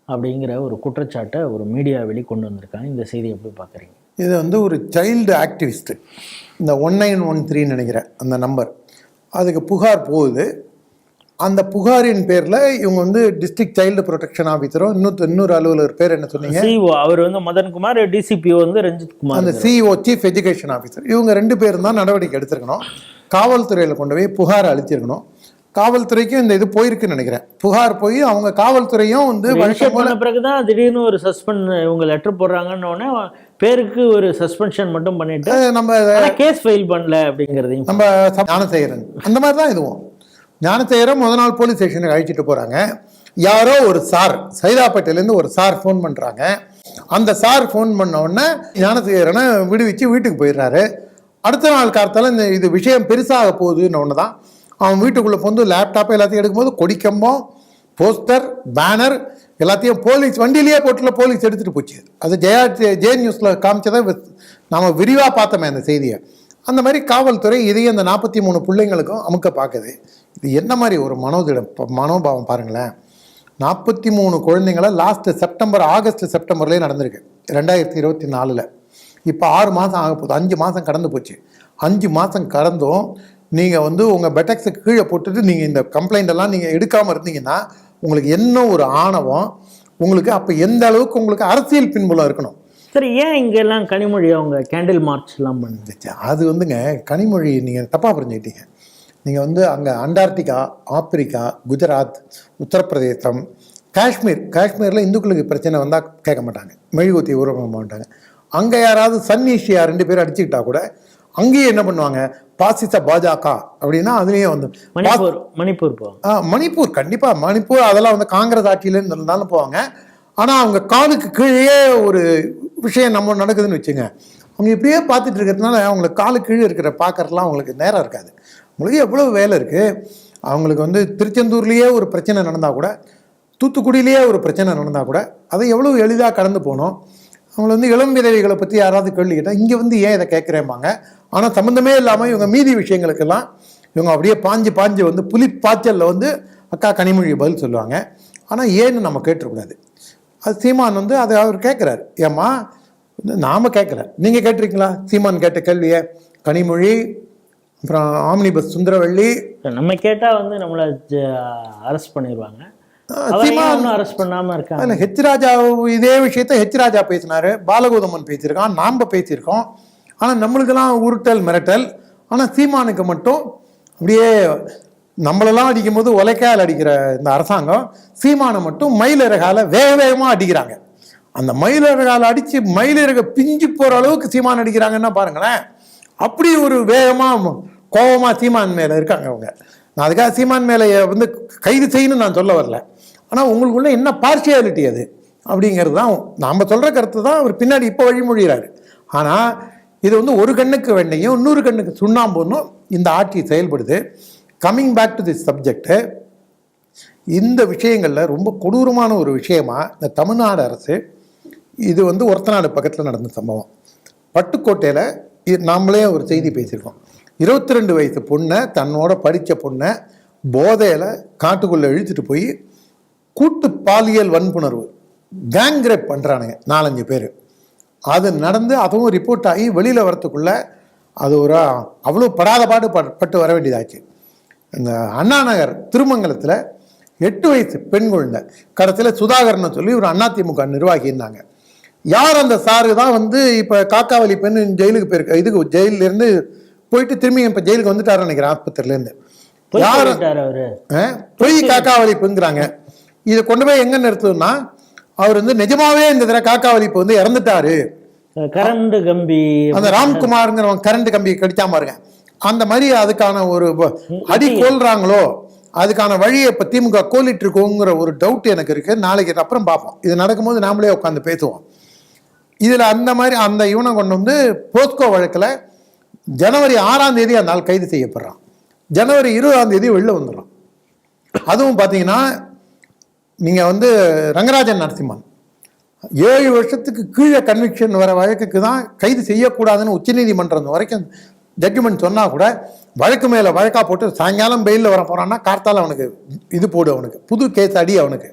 அப்படிங்கிற ஒரு குற்றச்சாட்டை ஒரு மீடியா வெளிக்கொண்டு வந்திருக்காங்க. இந்த செய்தி எப்படி பார்க்குறீங்க? இது வந்து ஒரு சைல்டு ஆக்டிவிஸ்ட்டு, இந்த 1913 நினைக்கிறேன் அந்த நம்பர், அதுக்கு புகார் போகுது. அந்த புகாரின் பேரில் இவங்க வந்து டிஸ்ட்ரிக்ட் சைல்டு ப்ரொடெக்ஷன் ஆஃபீஸரும் இன்னொரு அலுவலர் பேர் என்ன சொன்னீங்க? சிஓ. அவர் வந்து மதன்குமார், டிசிபிஓ வந்து ரஞ்சித் குமார். அந்த சிஓ சீஃப் எஜுகேஷன் ஆஃபீஸர், இவங்க 2 பேரும் தான் நடவடிக்கை எடுத்திருக்கணும். காவல்துறையில் கொண்டு போய் புகார் அளிச்சிருக்கணும். காவல்துறைக்கும் இந்த இது போயிருக்குன்னு நினைக்கிறேன். புகார் போய் அவங்க காவல்துறையும் வந்து பண்ண பிறகுதான் திடீர்னு ஒரு சஸ்பெண்ட் இவங்க லெட்டர் போடுறாங்கன்னு உடனே பேருக்கு ஒரு சஸ்பென்ஷன் மட்டும் பண்ணிட்டு நம்ம கேஸ் ஃபைல் பண்ணல அப்படிங்கிறதையும் நம்ம ஞானசேகரன் அந்த மாதிரி தான் இதுவும். ஞானசேகரன் முதல் நாள் போலீஸ் ஸ்டேஷனுக்கு அழைச்சிட்டு போகிறாங்க. யாரோ ஒரு சார் சைதாப்பேட்டையிலேருந்து ஒரு சார் ஃபோன் பண்ணுறாங்க. அந்த சார் ஃபோன் பண்ண உடனே ஞானசேகரனை விடுவிச்சு வீட்டுக்கு போயிடுறாரு. அடுத்த நாள் காலத்தால் இது விஷயம் பெருசாக போகுதுன்னு ஒன்று தான் அவன் வீட்டுக்குள்ளே வந்து லேப்டாப் எல்லாத்தையும் எடுக்கும்போது கொடிக்கம்பம், போஸ்டர், பேனர் எல்லாத்தையும் போலீஸ் வண்டியிலேயே போட்டுல போலீஸ் எடுத்துகிட்டு போச்சு. அது ஜே நியூஸில் காமிச்சதை நாம் விரிவாக பார்த்தோமே அந்த செய்தியை. அந்த மாதிரி காவல்துறை இதையும் அந்த 43 பிள்ளைங்களுக்கும் அமுக்க பார்க்குது. இது என்ன மாதிரி ஒரு மனோபாவம் பாருங்களேன். 43 குழந்தைங்கள ஆகஸ்ட் செப்டம்பர்லேயே நடந்திருக்கு 2024. இப்போ 6 மாதம் ஆக போகுது. 5 மாதம் கடந்து போச்சு. 5 மாதம் கடந்தும் நீங்கள் வந்து உங்கள் பெட்டக்ஸுக்கு கீழே போட்டுட்டு நீங்கள் இந்த கம்ப்ளைண்ட் எல்லாம் நீங்கள் எடுக்காமல் இருந்தீங்கன்னா உங்களுக்கு என்ன ஒரு ஆணவம் உங்களுக்கு, அப்போ எந்த அளவுக்கு உங்களுக்கு அரசியல் பின்புலம் இருக்கணும். சரி, ஏன் இங்கெல்லாம் கனிமொழி அவங்க கேண்டில் மார்ச்லாம் பண்ணிச்சு? அது வந்துங்க கனிமொழி நீங்கள் தப்பாக புரிஞ்சுக்கிட்டீங்க. நீங்கள் வந்து அங்கே அண்டார்டிகா, ஆப்பிரிக்கா, குஜராத், உத்தரப்பிரதேசம், காஷ்மீரில் இந்துக்களுக்கு பிரச்சனை வந்தால் கேட்க மாட்டாங்க, மெழுகுத்தி உருவ மாட்டாங்க. அங்கே யாராவது சன்னிஷியா 2 பேர் அடிச்சுக்கிட்டா கூட அங்கேயே என்ன பண்ணுவாங்க, பாசிச பாஜக அப்படின்னா அதுலேயே வந்து மணிப்பூர் கண்டிப்பாக மணிப்பூர் அதெல்லாம் வந்து காங்கிரஸ் ஆட்சியிலேருந்து இருந்தாலும் போவாங்க. ஆனால் அவங்க காலுக்கு கீழே ஒரு விஷயம் நம்ம நடக்குதுன்னு வச்சுங்க, அவங்க இப்படியே பார்த்துட்டு இருக்கிறதுனால அவங்களுக்கு காலுக்கு கீழே இருக்கிற பார்க்கறதுலாம் அவங்களுக்கு நேரம் இருக்காது. அவங்களுக்கு எவ்வளோ வேலை இருக்குது. அவங்களுக்கு வந்து திருச்செந்தூர்லேயே ஒரு பிரச்சனை நடந்தால் கூட, தூத்துக்குடியிலேயே ஒரு பிரச்சனை நடந்தால் கூட அதை எவ்வளோ எளிதாக கடந்து போகணும். அவங்கள வந்து இளம் விதவைகளை பற்றி யாராவது கேள்வி கேட்டால் இங்கே வந்து ஏன் இதை கேட்குறேம்பாங்க. ஆனால் சம்மந்தமே இல்லாமல் இவங்க மீதி விஷயங்களுக்கெல்லாம் இவங்க அப்படியே பாஞ்சு வந்து புலிப்பாய்ச்சலில் வந்து அக்கா கனிமொழி பதில் சொல்லுவாங்க. ஆனால் ஏன்னு நம்ம கேட்டுருக்கூடாது. அது சீமான் வந்து அதை அவர் கேட்குறாரு. ஏம்மா நாம் கேட்கல, நீங்கள் கேட்டிருக்கீங்களா சீமான் கேட்ட கேள்வியை? கனிமொழி, அப்புறம் ஆம்னி பஸ் சுந்தரவள்ளி, நம்ம கேட்டால் வந்து நம்மளை அரெஸ்ட் பண்ணிடுவாங்க. சீமான் அரெஸ்ட் பண்ணாமல் இருக்காங்க. இல்லை, ஹெச் ராஜா இதே விஷயத்த ஹெச் ராஜா பேசினார், பாலகோதமன் பேசியிருக்கான், நாம் பேசியிருக்கோம். ஆனால் நம்மளுக்கெல்லாம் உருட்டல் மிரட்டல். ஆனால் சீமானுக்கு மட்டும் அப்படியே நம்மளெல்லாம் அடிக்கும் போது உலைக்கால் அடிக்கிற இந்த அரசாங்கம் சீமானை மட்டும் மயிலிறகால வேகமாக அடிக்கிறாங்க. அந்த மயிலிறகால அடித்து மயிலிறக பிஞ்சு போகிற அளவுக்கு சீமான் அடிக்கிறாங்கன்னா பாருங்களேன். அப்படி ஒரு வேகமாக கோபமாக சீமான் மேலே இருக்காங்க அவங்க. நான் அதுக்காக சீமான் மேலே வந்து கைது செய்யணும்னு நான் சொல்ல வரல. ஆனால் உங்களுக்குள்ள என்ன பார்ஷியாலிட்டி அது அப்படிங்கிறது தான் நாம் சொல்கிற கருத்து தான் அவர் பின்னாடி இப்போ வழிமொழிகிறாரு. ஆனால் இது வந்து ஒரு கண்ணுக்கு வெண்ணையும் இன்னொரு கண்ணுக்கு சுண்ணாம்புன்னும் இந்த ஆட்சி செயல்படுது. Coming back to this subject, இந்த விஷயங்களில் ரொம்ப கொடூரமான ஒரு விஷயமா இந்த தமிழ்நாடு அரசு, இது வந்து ஒரத்தநாடு பக்கத்தில் நடந்த சம்பவம். பட்டுக்கோட்டையில் நாமளே ஒரு செய்தி பேசியிருக்கோம். 22 வயசு பொண்ணை, தன்னோட படித்த பொண்ணை போதையில் காட்டுக்குள்ளே இழுத்துட்டு போய் கூட்டு பாலியல் வன்புணர்வு கேங் ரேப் பண்ணுறானுங்க 4-5 பேர். அது நடந்து அதுவும் ரிப்போர்ட் ஆகி வெளியில் வரத்துக்குள்ளே அது ஒரு அவ்வளோ படாத பட்டு வர வேண்டியதாச்சு. இந்த அண்ணா நகர் திருமங்கலத்தில் 8 வயசு பெண் குழந்தை, கடைசியில் சுதாகரனை சொல்லி ஒரு அதிமுக நிர்வாகி இருந்தாங்க. யார் அந்த சாரு தான் வந்து இப்போ காக்காவளி பெண் ஜெயிலுக்கு போயிருக்க, இதுக்கு ஜெயிலேருந்து போயிட்டு திரும்பி இப்போ ஜெயிலுக்கு வந்துட்டாருன்னு நினைக்கிறேன் ஆஸ்பத்திரிலேருந்து. யார் போய் காக்காவளி பெண்கிறாங்க. இதை கொண்டு போய் எங்கே நிறுத்துன்னா, அவர் வந்து நிஜமாவே இந்த தடவை காக்காவளிப்பு வந்து இறந்துட்டாரு. கரண்ட் கம்பி அந்த ராம்குமார்ங்கிறவங்க கரண்ட் கம்பி கடிச்சா பாருங்க, அந்த மாதிரி அதுக்கான ஒரு அடி கோல்றாங்களோ அதுக்கான வழியை இப்போ திமுக கோலிட்டு இருக்கோங்கிற ஒரு டவுட் எனக்கு இருக்கு. நாளைக்கு அப்புறம் பார்ப்போம். இது நடக்கும்போது நாமளே உட்காந்து பேசுவோம். இதில் அந்த மாதிரி அந்த இவனை கொண்டு வந்து போஸ்கோ வழக்கில் ஜனவரி 6ஆம் தேதி அந்த நாள் கைது செய்யப்படுறான். ஜனவரி 20ஆம் தேதி வெளில வந்துடுறான். அதுவும் பார்த்தீங்கன்னா நீங்கள் வந்து ரங்கராஜன் நரசிம்மன் 7 வருஷத்துக்கு கீழே கன்விக்ஷன் வர வழக்குக்கு தான் கைது செய்யக்கூடாதுன்னு உச்சநீதிமன்றம் வரைக்கும் ஜட்ஜ்மெண்ட் சொன்னால் கூட வழக்கு மேலே வழக்காக போட்டு சாயங்காலம் பெயிலில் வர போகிறான்னா கார்த்தால் அவனுக்கு இது போடு, அவனுக்கு புது கேஸ் அடி, அவனுக்கு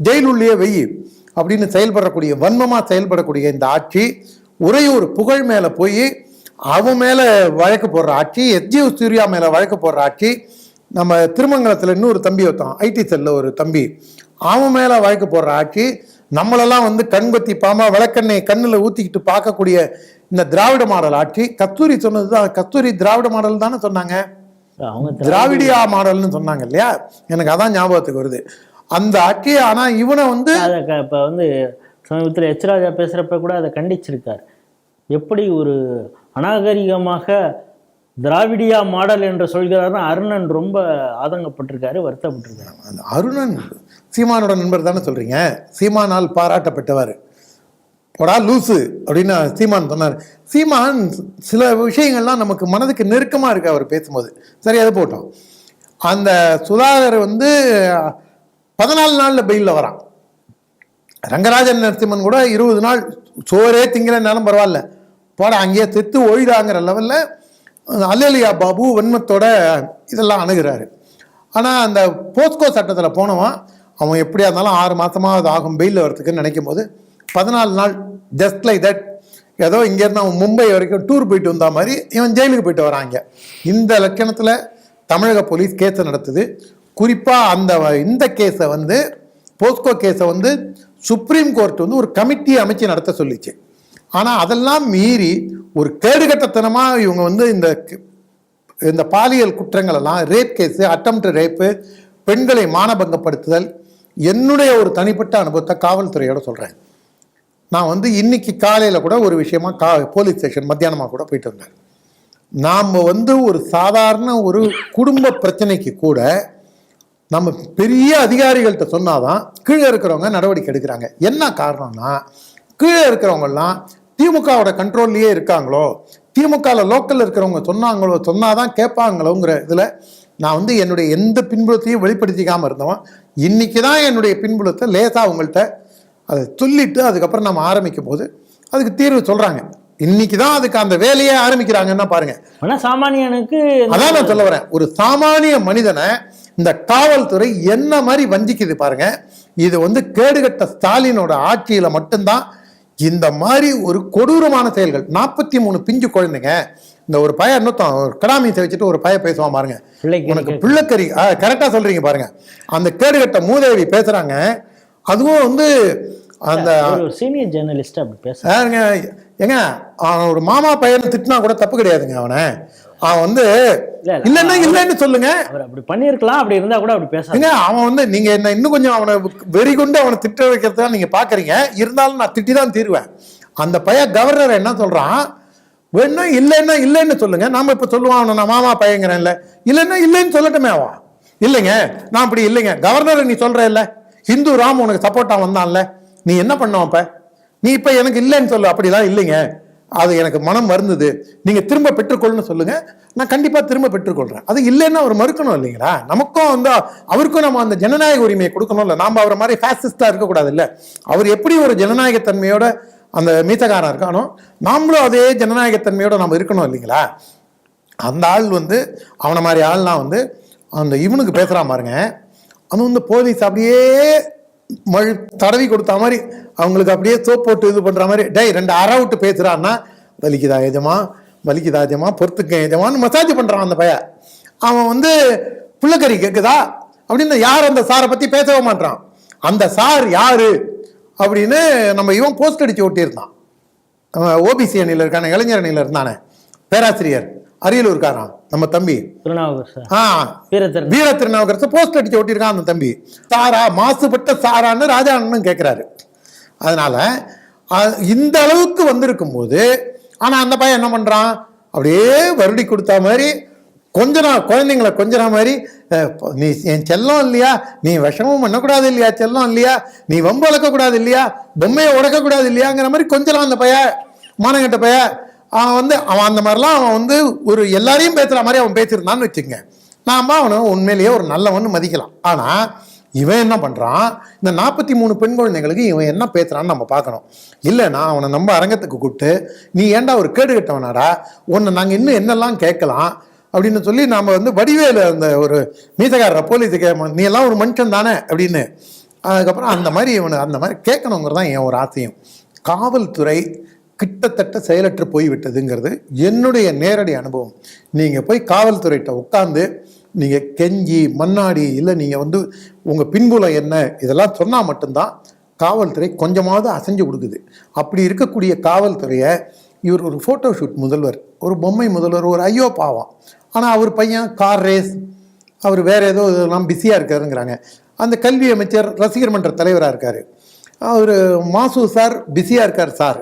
ஜெயில் உள்ளே வெயி அப்படின்னு செயல்படக்கூடிய வன்மமாக செயல்படக்கூடிய இந்த ஆட்சி உறையூர் புகழ் மேலே போய் அவன் மேலே வழக்கு போடுற ஆட்சி, எஸ்ஜி சூர்யா மேலே வழக்கு போடுற ஆட்சி, நம்ம திருமங்கலத்தில் இன்னொரு தம்பி வைத்தான் ஐடி செல்லில் ஒரு தம்பி, அவன் மேலே வழக்கு போடுற ஆட்சி, நம்மளெல்லாம் வந்து கண்பத்தி பாமா விளக்கெண்ணெய் கண்ணில் ஊற்றிக்கிட்டு பார்க்கக்கூடிய இந்த திராவிட மாடல் ஆட்சி. கஸ்தூரி சொன்னது தான், கஸ்தூரி திராவிட மாடல் தானே சொன்னாங்க, அவங்க திராவிடியா மாடல்னு சொன்னாங்க இல்லையா, எனக்கு அதான் ஞாபகத்துக்கு வருது அந்த ஆட்சி. ஆனால் இவனை வந்து இப்போ வந்து சமீபத்தில் எச் ராஜா பேசுகிறப்ப கூட அதை கண்டிச்சிருக்கார். எப்படி ஒரு அநாகரிகமாக திராவிடியா மாடல் என்று சொல்கிறாருன்னா அருணன் ரொம்ப ஆதங்கப்பட்டிருக்காரு, வருத்தப்பட்டிருக்காரு. அந்த அருணன் சீமானோட நண்பர் தானே சொல்றீங்க, சீமானால் பாராட்டப்பட்டவர், போடா லூசு அப்படின்னு சீமான் சொன்னார். சீமான் சில விஷயங்கள்லாம் நமக்கு மனதுக்கு நெருக்கமாக இருக்கு அவர் பேசும்போது. சரி, அதை போட்டோம். அந்த சுதாகர் வந்து 14 நாளில் பெயிலில் வரான். ரங்கராஜன் நரசிம்மன் கூட 20 நாள் சோரே திங்கலனாலும் பரவாயில்ல, போட அங்கேயே செத்து ஒழிடாங்கிற லெவலில் அல்லேலியா பாபு வன்மத்தோட இதெல்லாம் அணுகிறாரு. ஆனால் அந்த போஸ்கோ சட்டத்தில் போனவன் அவன் எப்படியா இருந்தாலும் 6 மாதமாவது ஆகும் பெயிலில் வரத்துக்குன்னு நினைக்கும் போது 14 நாள் ஜஸ்ட் லைக் தட், ஏதோ இங்கேருந்து அவன் மும்பை வரைக்கும் டூர் போயிட்டு வந்த மாதிரி இவன் ஜெயிலுக்கு போயிட்டு வராங்க. இந்த லட்சணத்தில் தமிழக போலீஸ் கேஸை நடத்துது. குறிப்பாக இந்த கேஸை வந்து போஸ்கோ கேஸை வந்து சுப்ரீம் கோர்ட் வந்து ஒரு கமிட்டி அமைச்சு நடத்த சொல்லிச்சு. ஆனால் அதெல்லாம் மீறி ஒரு கேடுகட்டத்தனமாக இவங்க வந்து இந்த பாலியல் குற்றங்கள் எல்லாம், ரேப் கேஸு, அட்டம்ப்ட் ரேப்பு, பெண்களை மானபங்கப்படுத்துதல், என்னுடைய ஒரு தனிப்பட்ட அனுபவத்தை காவல்துறையோட சொல்கிறேன். நான் வந்து இன்னைக்கு காலையில் கூட ஒரு விஷயமா போலீஸ் ஸ்டேஷன் மத்தியானமாக கூட போயிட்டு வந்தேன். நாம் வந்து ஒரு சாதாரண ஒரு குடும்ப பிரச்சனைக்கு கூட நம்ம பெரிய அதிகாரிகள்கிட்ட சொன்னாதான் கீழே இருக்கிறவங்க நடவடிக்கை எடுக்கிறாங்க. என்ன காரணம்னா, கீழே இருக்கிறவங்கலாம் திமுகவோட கண்ட்ரோல்லையே இருக்காங்களோ, திமுகவில் லோக்கலில் இருக்கிறவங்க சொன்னாதான் கேட்பாங்களோங்கிற இதில் நான் வந்து என்னுடைய எந்த பின்புலத்தையும் வெளிப்படுத்திக்காமல் இருந்தவன். இன்னைக்கு தான் என்னுடைய பின்புலத்தை லேசாக அவங்கள்ட்ட அதை சொல்லிட்டு அதுக்கப்புறம் நம்ம ஆரம்பிக்கும் போது அதுக்கு தீர்வு சொல்கிறாங்க. இன்னைக்கு தான் அதுக்கு அந்த வேலையே ஆரம்பிக்கிறாங்கன்னா பாருங்க. ஆனால் சாமானியனுக்கு அதான் நான் சொல்ல வரேன், ஒரு சாமானிய மனிதனை இந்த காவல்துறை என்ன மாதிரி வஞ்சிக்குது பாருங்க. இது வந்து கேடுகட்ட ஸ்டாலினோட ஆட்சியில மட்டும்தான் இந்த மாதிரி ஒரு கொடூரமான செயல்கள். 43 பிஞ்சு குழந்தைங்க, இந்த ஒரு பையன் இன்னொத்தம் கடாமீசை வச்சுட்டு ஒரு பையன் பேசுவான் பாருங்க, உனக்கு பிள்ளைக்கறி, கரெக்டா சொல்றீங்க பாருங்க. அந்த கேடுகட்ட மூதேவி பேசுறாங்க. அதுவும் வந்து அந்த சீனியர் ஜேர்னலிஸ்ட் அப்படி பேசுறாங்க. ஏங்க, அவன் ஒரு மாமா பையனை திட்டினா கூட தப்பு கிடையாதுங்க. அவன் வந்து இல்லைன்னா இல்லைன்னு சொல்லுங்க, அப்படி பண்ணிருக்கலாம், அப்படி இருந்தா கூட அப்படி பேசுறாங்க. அவன் வந்து நீங்க என்ன இன்னும் கொஞ்சம் அவனை வெறி கொண்டு அவனை திட்ட வைக்கிறதா நீங்க பாக்குறீங்க. இருந்தாலும் நான் திட்டி தான் தீருவேன். அந்த பையன் கவர்னர் என்ன சொல்றான், வேணா இல்லைன்னா இல்லைன்னு சொல்லுங்க. நாம இப்ப சொல்லுவான் நான் மாமா பையங்கிறேன், இல்ல இல்லைன்னா இல்லைன்னு சொல்லட்டுமே. அவன் இல்லைங்க, நான் அப்படி இல்லைங்க, கவர்னர் நீ சொல்ற இல்ல, ஹிந்து ராம் உனக்கு சப்போர்ட்டா வந்தான்ல, நீ என்ன பண்ணுவோம் இப்ப, நீ இப்ப எனக்கு இல்லைன்னு சொல்லு. அப்படிலாம் இல்லைங்க, அது எனக்கு மனம் வருந்தது, நீங்க திரும்ப பெற்றுக்கொள்ளுன்னு சொல்லுங்க, நான் கண்டிப்பா திரும்ப பெற்றுக்கொள்றேன். அது இல்லைன்னா அவர் மறுக்கணும் இல்லைங்களா. நமக்கும் வந்து அவருக்கும் நம்ம அந்த ஜனநாயக உரிமையை கொடுக்கணும் இல்லை. நாம அவரை மாதிரி ஃபேசிஸ்டா இருக்கக்கூடாது இல்லை. அவர் எப்படி ஒரு ஜனநாயகத்தன்மையோட அந்த மீசகாரன் இருக்கானோ, நாமளும் அதே ஜனநாயகத்தன்மையோட நம்ம இருக்கணும் இல்லைங்களா. அந்த ஆள் வந்து அவனை மாதிரி ஆள்லாம் வந்து அந்த இவனுக்கு பேசுறான் பாருங்க. அது வந்து போலீஸ் அப்படியே தடவி கொடுத்த மாதிரி அவங்களுக்கு அப்படியே சோப் போட்டு இது பண்ற மாதிரி, டேய் 2 அரை விட்டு பேசுறான்னா, வலிக்குதா ஏஜமா, வலிக்குதா ஏஜமா, பொறுத்துக்க ஏஜமான்னு மசாஜ் பண்றான் அந்த பையன். அவன் வந்து புள்ளக்கறி கேட்குதா அப்படின்னு யார் அந்த சாரை பத்தி பேசவே மாட்டான். அந்த சார் யாரு அப்படின்னு நம்ம இவன் போஸ்ட் அடிச்சு ஒட்டியிருந்தான். ஓபிசி அணியில் இருக்கான, இளைஞர் அணியில் இருந்தானே பேராசிரியர், அரியலூர்காரன் நம்ம தம்பி வீர திருநாவுக்கரசு போஸ்ட் அடிச்சு ஓட்டிருக்கான் அந்த தம்பி. சாரா மாசுபட்ட சாரான்னு ராஜா அண்ணன் கேட்கிறாரு. அதனால இந்த அளவுக்கு வந்திருக்கும் போது, ஆனா அந்த பையன் என்ன பண்றான், அப்படியே வருடி கொடுத்தா மாதிரி குழந்தைங்களை கொஞ்சற மாதிரி, நீ என் செல்லம் இல்லையா, நீ விஷமும் பண்ணக்கூடாது இல்லையா, செல்லம் இல்லையா, நீ வம்பு வளர்க்கக்கூடாது இல்லையா, பொம்மையை உடைக்கக்கூடாது இல்லையாங்கிற மாதிரி கொஞ்சலாம் அந்த பையன், மானங்கட்ட பையன். அவன் அந்த மாதிரிலாம் அவன் வந்து ஒரு எல்லாரையும் பேசுற மாதிரி அவன் பேசியிருந்தான்னு வச்சுக்கங்க, நாம அவனை உண்மையிலேயே ஒரு நல்லவன்னு மதிக்கலாம். ஆனா இவன் என்ன பண்ணுறான், இந்த 43 பெண் குழந்தைங்களுக்கு இவன் என்ன பேசுகிறான்னு நம்ம பார்க்கணும். இல்லைன்னா அவனை நம்ம அரங்கத்துக்கு கூப்பிட்டு, நீ ஏன்டா ஒரு கேடு கட்டவனாடா, உன்னை நாங்கள் இன்னும் என்னெல்லாம் கேட்கலாம் அப்படின்னு சொல்லி நாம் வந்து வடிவேலு அந்த ஒரு மீசக்காரரை போலீஸுக்கு, நீ எல்லாம் ஒரு மனுஷன் தானே அப்படின்னு, அதுக்கப்புறம் அந்த மாதிரி இவனை அந்த மாதிரி கேட்கணுங்கிறதான் என் ஒரு ஆசையும். காவல்துறை கிட்டத்தட்ட செயலற்று போய்விட்டதுங்கிறது என்னுடைய நேரடி அனுபவம். நீங்கள் போய் காவல்துறைகிட்ட உட்காந்து நீங்கள் கெஞ்சி மண்ணாடி, இல்லை நீங்கள் வந்து உங்கள் பின்புலம் என்ன இதெல்லாம் சொன்னால் மட்டும்தான் காவல்துறை கொஞ்சமாவது அசைஞ்சு கொடுக்குது. அப்படி இருக்கக்கூடிய காவல்துறையை இவர் ஒரு ஃபோட்டோ ஷூட் முதல்வர், ஒரு பொம்மை முதல்வர், ஒரு ஐயோ பாவம். ஆனால் அவர் பையன் கார் ரேஸ், அவர் வேறு ஏதோ இதெல்லாம் பிஸியாக இருக்காருங்கிறாங்க. அந்த கல்வி அமைச்சர் ரசிகர் மன்ற தலைவராக இருக்கார், அவர் மாசு சார் பிஸியாக இருக்கார் சார்.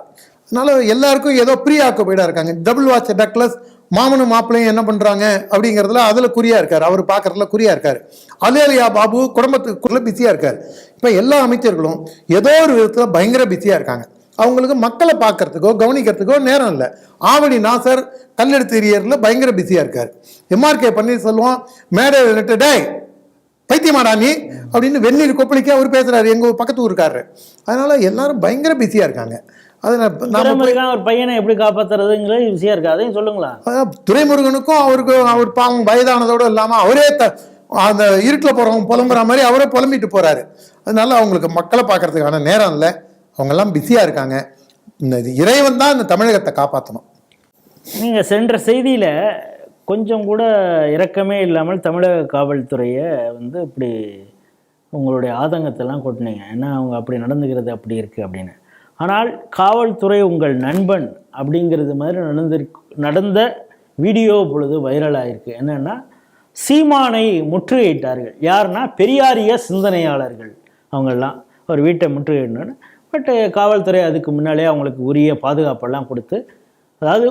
அதனால எல்லாருக்கும் ஏதோ ப்ரீ ஆக்குபைடாக இருக்காங்க. டபுள் வாட்ச் டக்லஸ் மாமனும் மாப்பிள்ளையும் என்ன பண்ணுறாங்க அப்படிங்கிறதுல அதில் குறியாக இருக்கார், அவர் பார்க்குறதுல குறியாக இருக்கார். அலேலியா பாபு குடும்பத்துக்குள்ளே பிஸியாக இருக்கார். இப்போ எல்லா அமைச்சர்களும் ஏதோ ஒரு விதத்தில் பயங்கர பிஸியாக இருக்காங்க. அவங்களுக்கு மக்களை பார்க்கறதுக்கோ கவனிக்கிறதுக்கோ நேரம் இல்லை. ஆவடி நாசர் கல்லெடுத்து எறியரில் பயங்கர பிஸியாக இருக்கார். எம்ஆர்கே பன்னீர்செல்வம் மேடை டே பைத்தியமாடா நீ அப்படின்னு வெந்நீர் கொப்பளிக்க அவர் பேசுகிறாரு, எங்கள் பக்கத்து ஊருக்காரரு. அதனால எல்லாரும் பயங்கர பிஸியாக இருக்காங்க. ஒரு பையனை எப்படி காப்பாத்துறதுங்கிறது ஈஸியா இருக்கு, அதையும் சொல்லுங்களா. துரைமுருகனுக்கும் அவர் பாவம் வயதானதோடு இல்லாமல் அவரே அந்த இருட்டில் போகிறவங்க புலம்புற மாதிரி அவரே புலம்பிட்டு போறாரு. அதனால அவங்களுக்கு மக்களை பார்க்கறதுக்கான நேரம் இல்லை, அவங்கெல்லாம் பிஸியாக இருக்காங்க. இந்த இறைவன் தான் இந்த தமிழகத்தை காப்பாற்றணும். நீங்கள் சென்ற செய்தியில் கொஞ்சம் கூட இரக்கமே இல்லாமல் தமிழக காவல்துறையை வந்து இப்படி உங்களுடைய ஆதங்கத்தெல்லாம் கொட்டினீங்க. ஏன்னா அவங்க அப்படி நடந்துக்கிறது அப்படி இருக்குது அப்படின்னு. ஆனால் காவல்துறை உங்கள் நண்பன் அப்படிங்கிறது மாதிரி நடந்த வீடியோ பொழுது வைரலாகிருக்கு. என்னென்னா, சீமானை முற்றுகையிட்டார்கள். யாருன்னா பெரியாரிய சிந்தனையாளர்கள். அவங்கெல்லாம் ஒரு வீட்டை முற்றுகையிடணுன்னு. பட் காவல்துறை அதுக்கு முன்னாலே அவங்களுக்கு உரிய பாதுகாப்பெல்லாம் கொடுத்து, அதாவது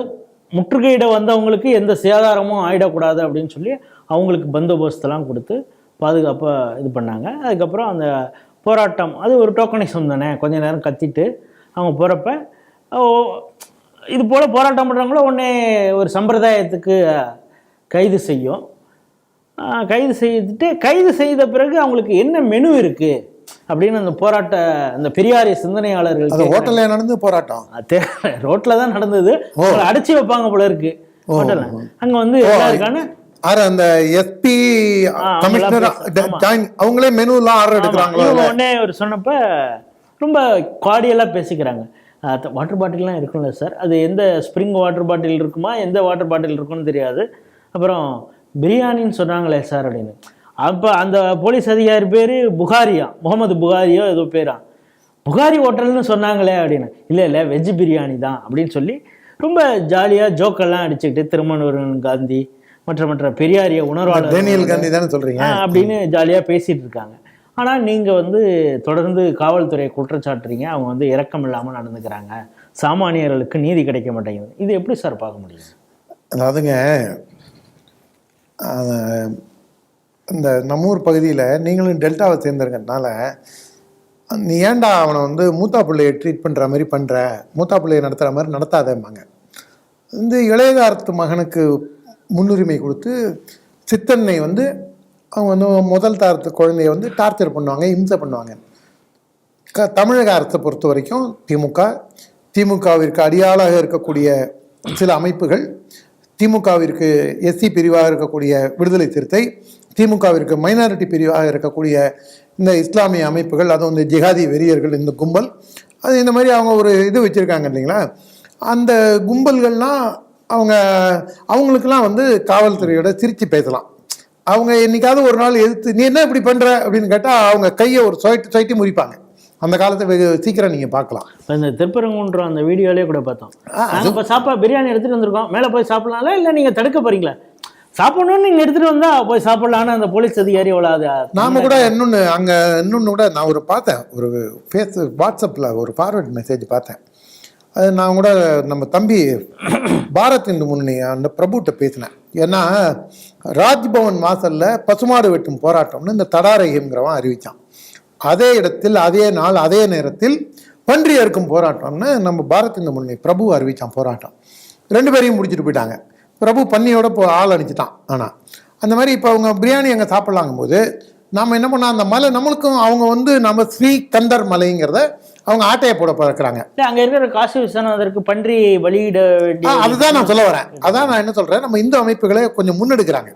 முற்றுகையிட வந்தவங்களுக்கு எந்த சேதாரமும் ஆகிடக்கூடாது அப்படின்னு சொல்லி அவங்களுக்கு பந்தோபஸ்தெல்லாம் கொடுத்து பாதுகாப்பாக இது பண்ணாங்க. அதுக்கப்புறம் அந்த போராட்டம் அது ஒரு டோக்கனிசம் தானே, கொஞ்ச நேரம் கத்திட்டு அவங்க போகிறப்ப இது போல் போராட்டம் பண்ணுறவங்கள உடனே ஒரு சம்பிரதாயத்துக்கு கைது செய்யும். கைது செய்த பிறகு அவங்களுக்கு என்ன மெனு இருக்குது அப்படின்னு அந்த அந்த பெரியாரிய சிந்தனையாளர்கள் ஹோட்டலில் நடந்து போராட்டம் ரோட்டில் தான் நடந்தது. அடைச்சி வைப்பாங்க போல இருக்கு ஹோட்டலில். அங்கே வந்து எல்லாருக்கான அந்த எஸ்பி கமிஷனர் அவங்களே மெனுலாம் ஆர்டர் எடுக்கிறாங்க. உடனே ஒரு சொன்னப்ப ரொம்ப கார்டியலாக பேசிக்கிறாங்க. வாட்டர் பாட்டில்லாம் இருக்கும்ல சார், அது எந்த ஸ்ப்ரிங் வாட்டர் பாட்டில் இருக்குமா எந்த வாட்டர் பாட்டில் இருக்குன்னு தெரியாது. அப்புறம் பிரியாணின்னு சொன்னாங்களே சார் அப்படின்னு. அப்போ அந்த போலீஸ் அதிகாரி பேர் புகாரியா, முகமது புகாரியோ ஏதோ பேரா, புகாரி ஹோட்டல்னு சொன்னாங்களே அப்படின்னு. இல்லை வெஜ் பிரியாணி தான் அப்படின்னு சொல்லி ரொம்ப ஜாலியாக ஜோக்கெல்லாம் அடிச்சுக்கிட்டு திருமணவரன் காந்தி மற்ற பெரியாரிய உணர்வாளர் டேனியல் காந்தி தானே சொல்கிறீங்க அப்படின்னு ஜாலியாக பேசிகிட்டு இருக்காங்க. ஆனால் நீங்கள் வந்து தொடர்ந்து காவல்துறையை குற்றச்சாட்டுறீங்க, அவங்க வந்து இரக்கம் இல்லாமல் நடந்துக்கிறாங்க, சாமானியர்களுக்கு நீதி கிடைக்க மாட்டேங்குது. இது எப்படி சார் பார்க்க முடியும்? அதாவதுங்க, இந்த நம்மூர் பகுதியில் நீங்களும் டெல்டாவை சேர்ந்துருக்கிறதுனால நீ ஏன்டா அவனை வந்து மூத்தா பிள்ளையை ட்ரீட் பண்ணுற மாதிரி பண்ணுற, மூத்தா பிள்ளையை நடத்துகிற மாதிரி நடத்தாதேம்பாங்க. இந்த இளையதாரத்து மகனுக்கு முன்னுரிமை கொடுத்து சித்தன்னை வந்து அவங்க வந்து முதல் தாரத்து குழந்தைய வந்து டார்ச்சர் பண்ணுவாங்க, இம்சை பண்ணுவாங்க. தமிழக அரசை பொறுத்த வரைக்கும் திமுகவிற்கு அடியாளாக இருக்கக்கூடிய சில அமைப்புகள், திமுகவிற்கு எஸ்சி பிரிவாக இருக்கக்கூடிய விடுதலை சிறுத்தை, திமுகவிற்கு மைனாரிட்டி பிரிவாக இருக்கக்கூடிய இந்த இஸ்லாமிய அமைப்புகள், அதுவும் இந்த ஜிஹாதி வெறியர்கள், இந்த கும்பல், அது இந்த மாதிரி அவங்க ஒரு இது வச்சுருக்காங்க இல்லைங்களா. அந்த கும்பல்கள்லாம் அவங்களுக்கெல்லாம் வந்து காவல்துறையோட சிரித்து பேசலாம். அவங்க என்னைக்காவது ஒரு நாள் எதிர்த்து நீ என்ன இப்படி பண்ணுற அப்படின்னு கேட்டால் அவங்க கையை ஒரு சொயிட்டு முறிப்பாங்க. அந்த காலத்தை வெகு சீக்கிரம் நீங்கள் பார்க்கலாம். இந்த திருப்பரங்குன்றம் அந்த வீடியோலேயே கூட பார்த்தோம். இப்போ பிரியாணி எடுத்துகிட்டு வந்திருக்கோம், மேலே போய் சாப்பிட்லாம்ல, இல்லை நீங்கள் தடுக்க போகிறீங்களா? சாப்பிடணும்னு நீங்கள் எடுத்துகிட்டு வந்தால் போய் சாப்பிட்லான்னு அந்த போலீஸ் அதிகாரி அவ்வளோ. நாம் கூட இன்னொன்று கூட நான் பார்த்தேன், ஒரு வாட்ஸ்அப்பில் ஒரு ஃபார்வர்ட் மெசேஜ் பார்த்தேன். அது நான் கூட நம்ம தம்பி பாரத் இந்து முன்னணி அந்த பிரபுட்ட பேசினேன். ஏன்னா ராஜ்பவன் வாசலில் பசுமாடு வெட்டும் போராட்டம்னு இந்த தடாரகிங்கிறவன் அறிவித்தான். அதே இடத்தில் அதே நாள் அதே நேரத்தில் பன்றி அறுக்கும் போராட்டம்னு நம்ம பாரத் இந்து முன்னணி பிரபு அறிவித்தான் போராட்டம். 2 பேரையும் முடிச்சுட்டு போயிட்டாங்க. பிரபு பன்னியோட ஆள் அனுப்பிச்சிட்டான். ஆனால் அந்த மாதிரி இப்போ அவங்க பிரியாணி அங்கே சாப்பிட்லாங்கும் போது நாம் என்ன பண்ணோம், அந்த மலை நம்மளுக்கும் அவங்க வந்து நம்ம ஸ்ரீகந்தர் மலைங்கிறத அவங்க ஆட்டையை போட பார்க்குறாங்க. அங்க இருக்கிற காசி விஸ்வநாதருக்கு பன்றி பலியிட வேண்டிய அதுதான் நான் சொல்ல வரேன். அதான் நான் என்ன சொல்றேன், நம்ம இந்து அமைப்புகளை கொஞ்சம் முன்னெடுக்கிறாங்க.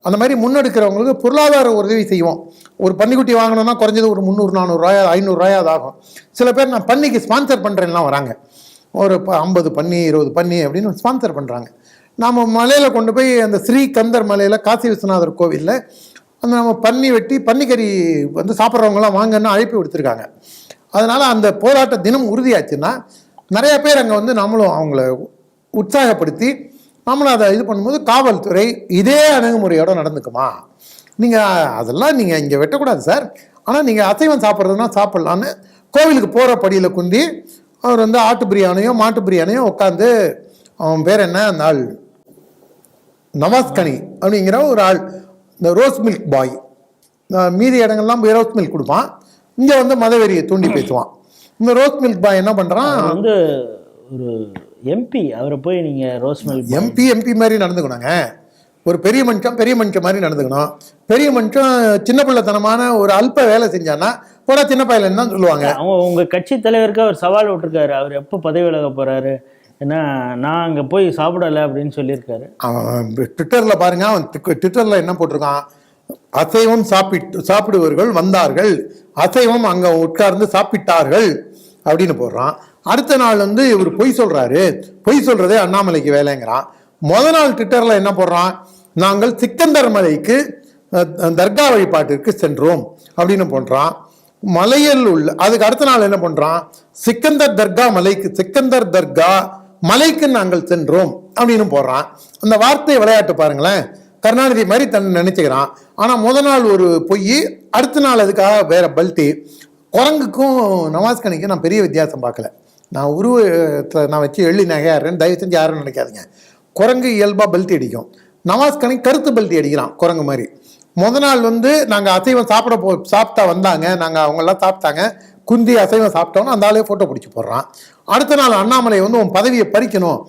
அந்த மாதிரி முன்னெடுக்கிறவங்களுக்கு பொருளாதார உதவி செய்வோம். ஒரு பன்னிக்குட்டி வாங்கணும்னா குறைஞ்சது ஒரு 300-400 ரூபாய் 500 ரூபாய் ஆகும். சில பேர் நான் பன்னிக்கு ஸ்பான்சர் பண்ணுறேன்லாம் வராங்க. ஒரு 50 பன்னி 20 பன்னி அப்படின்னு ஸ்பான்சர் பண்ணுறாங்க. நாம் மலையில் கொண்டு போய் அந்த ஸ்ரீகந்தர் மலையில் காசி விஸ்வநாதர் கோவிலில் அந்த நம்ம பன்னி வெட்டி பன்னிக்கறி வந்து சாப்பிட்றவங்களாம் வாங்கன்னு அழைப்பு விடுத்திருக்காங்க. அதனால் அந்த போராட்ட தினம் உறுதியாச்சுன்னா நிறைய பேர் அங்கே வந்து நம்மளும் அவங்கள உற்சாகப்படுத்தி நம்மளும் அதை இது பண்ணும்போது காவல்துறை இதே அணுகுமுறையோடு நடந்துக்குமா, நீங்கள் அதெல்லாம் நீங்கள் இங்கே வெட்டக்கூடாது சார், ஆனால் நீங்கள் அசைவம் சாப்பிட்றதுனா சாப்பிட்லான்னு கோவிலுக்கு போகிற படியில் குந்தி அவர் வந்து ஆட்டு பிரியாணியோ மாட்டு பிரியாணியோ உட்காந்து, அவன் பேர் என்ன அந்த ஆள், நவாஸ் கனி அப்படிங்கிற ஒரு ஆள், இந்த ரோஸ் மில்க் பாய், மீதி இடங்கள்லாம் போய் ரோஸ் மில்க் கொடுப்பான், இங்கே வந்து மதவெறியை தூண்டி பேசுவான். இந்த ரோஸ் மில்க் பாய் என்ன பண்ணுறான், வந்து ஒரு எம்பி, அவரை போய் நீங்கள் ரோஸ் மில்க் எம்பி மாதிரி நடந்துக்கணுங்க. ஒரு பெரிய மனுஷன் மாதிரி நடந்துக்கணும். பெரிய மனுஷன் சின்ன பிள்ளைத்தனமான ஒரு அல்ப வேலை செஞ்சான்னா போடா சின்ன பையன் தான் சொல்லுவாங்க. அவங்க உங்கள் கட்சி தலைவருக்கு அவர் சவால் விட்டுருக்காரு, அவர் எப்போ பதவி விலக போகிறாரு, ஏன்னா நான் அங்கே போய் சாப்பிடலை அப்படின்னு சொல்லியிருக்காரு. அவன் ட்விட்டரில் பாருங்க, அவன் ட்விட்டரில் என்ன போட்டிருக்கான், அசைவம் சாப்பிடுவர்கள் வந்தார்கள், அசைவம் அங்கே உட்கார்ந்து சாப்பிட்டார்கள் அப்படின்னு போடுறான். அடுத்த நாள் வந்து இவர் பொய் சொல்கிறாரு, பொய் சொல்கிறதே அண்ணாமலைக்கு வேலைங்கிறான். முதல் நாள் ட்விட்டரில் என்ன போடுறான், நாங்கள் சிக்கந்தர் மலைக்கு தர்கா வழிபாட்டிற்கு சென்றோம் அப்படின்னு போடுறான். மலையில் உள்ள அதுக்கு அடுத்த நாள் என்ன பண்ணுறான், சிக்கந்தர் தர்கா மலைக்கு நாங்கள் சென்றோம் அப்படின்னு போடுறான். அந்த வார்த்தை விளையாட்டு பாருங்களேன், கருணாநிதி மாதிரி தன்னை நினைச்சுக்கிறான். ஆனால் முதல் நாள் ஒரு பொய், அடுத்த நாள் அதுக்காக வேற பல்ட்டி. குரங்குக்கும் நவாஸ் கனிக்கும் நான் பெரிய வித்தியாசம் பார்க்கல. நான் உருவத்தில் நான் வச்சு எள்ளி நகையாடுறேன்னு தயவு செஞ்சு யாரும் நினைக்காதுங்க. குரங்கு இயல்பாக பல்ட்டி அடிக்கும், நவாஸ் கனி கருத்து பல்ட்டி அடிக்கிறான் குரங்கு மாதிரி. முதல் நாள் வந்து நாங்கள் அசைவம் சாப்பிட்டா வந்தாங்க, நாங்கள் அவங்கெல்லாம் சாப்பிட்டாங்க, குந்தி அசைவம் சாப்பிட்டோன்னு அந்த ஆளே ஃபோட்டோ பிடிச்சி போடுறான். அடுத்த நாள் அண்ணாமலை வந்து உன் பதவியை பறிக்கணும்,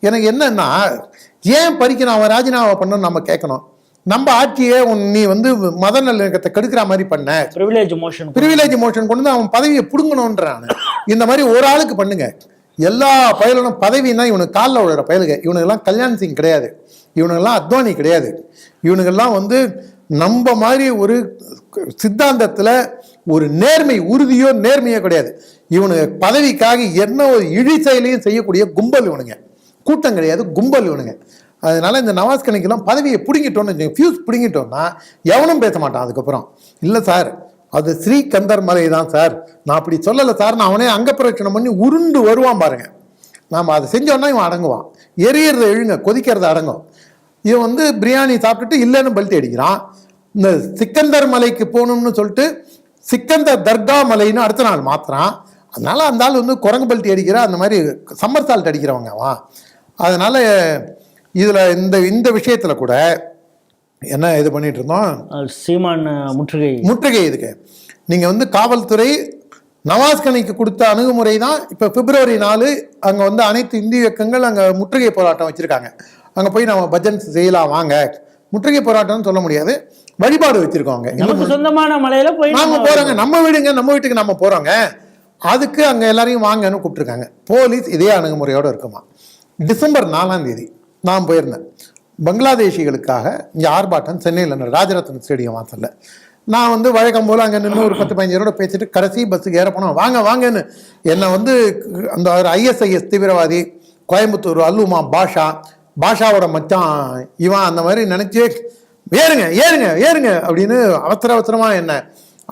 எனக்கு என்னன்னா ஏன் பறிக்கணும், அவன் ராஜினாமா பண்ணணும்னு நம்ம கேட்கணும். நம்ம ஆட்சியே நீ வந்து மத நல்லிணக்கத்தை கெடுக்கிற மாதிரி பண்ண, ப்ரிவிலேஜ் மோஷன் கொண்டு வந்து அவன் பதவியை பிடுங்கணுன்றான். இந்த மாதிரி ஒரு ஆளுக்கு பண்ணுங்க, எல்லா பயலும் பதவின்னா இவனுக்கு காலில் விழுற பயலுங்க. இவனுக்கெல்லாம் கல்யாண் சிங் கிடையாது, இவனுக்கெல்லாம் அத்வானி கிடையாது, இவனுக்கெல்லாம் வந்து நம்ம மாதிரி ஒரு சித்தாந்தத்தில் ஒரு உறுதியோ நேர்மையோ கிடையாது. இவனுக்கு பதவிக்காக என்ன ஒரு இழி செயலையும் செய்யக்கூடிய கும்பல் இவனுங்க, கூட்டம் கிடையாது, கும்பல் இவனுங்க. அதனால இந்த நவாஸ் கனிக்கெல்லாம் பதவியை பிடுங்கிட்டோன்னு ஃபியூஸ் பிடுங்கிட்டோம்னா எவனும் பேச மாட்டான். அதுக்கப்புறம் இல்லை சார் அது ஸ்ரீகந்தர் மலை தான் சார், நான் அப்படி சொல்லலை சார், நான் அவனே அங்க பிரச்சனை பண்ணி உருண்டு வருவான் பாருங்க. நாம் அதை செஞ்சோன்னா இவன் அடங்குவான், எரியறத எழுங்க கொதிக்கிறத அடங்கும். இவன் வந்து பிரியாணி சாப்பிட்டுட்டு இல்லைன்னு பல்ட்டி அடிக்கிறான். இந்த சிக்கந்தர் மலைக்கு போகணும்னு சொல்லிட்டு சிக்கந்தர் தர்கா மலைன்னு அடுத்த நாள் மாத்துறான். அதனால அந்த ஆள் வந்து குரங்கு பல்ட்டி அடிக்கிற அந்த மாதிரி சம்மர் சால்ட் அடிக்கிறவங்க அவன். அதனால இதில் இந்த விஷயத்தில் கூட என்ன இது பண்ணிட்டு இருந்தோம், சீமான் முற்றுகை இதுக்கு நீங்கள் வந்து காவல்துறை நவாஸ் கனிக்கு கொடுத்த அணுகுமுறை தான். இப்போ February 4 அங்கே வந்து அனைத்து இந்திய இயக்கங்கள் அங்கே முற்றுகை போராட்டம் வச்சுருக்காங்க. அங்கே போய் நம்ம பஜன் செய்யலாம் வாங்க, முற்றுகை போராட்டம்னு சொல்ல முடியாது, வழிபாடு வச்சுருக்கோங்க. சொந்தமான மலையில போய் நாங்கள் போகிறோங்க, நம்ம வீட்டுக்கு நம்ம போகிறோங்க, அதுக்கு அங்கே எல்லாரையும் வாங்கன்னு கூப்பிட்டுருக்காங்க. போலீஸ் இதே அணுகுமுறையோடு இருக்குமா. December 4 நான் போயிருந்தேன் பங்களாதேஷிகளுக்காக. இங்கே ஆர்ப்பாட்டம் சென்னையில் ராஜரத்ன ஸ்டேடியம் வாசலில். நான் வந்து வழக்கம் போல் அங்கே நின்று ஒரு 10-15 பேரோட பேசிட்டு கடைசி பஸ்ஸுக்கு ஏற போனோம். வாங்கன்னு என்னை வந்து அந்த ஒரு ISIS தீவிரவாதி கோயம்புத்தூர் அல்லுமா பாஷாவோட மச்சான் இவன் அந்த மாதிரி நினச்சி ஏறுங்க அப்படின்னு அவசரமாக என்ன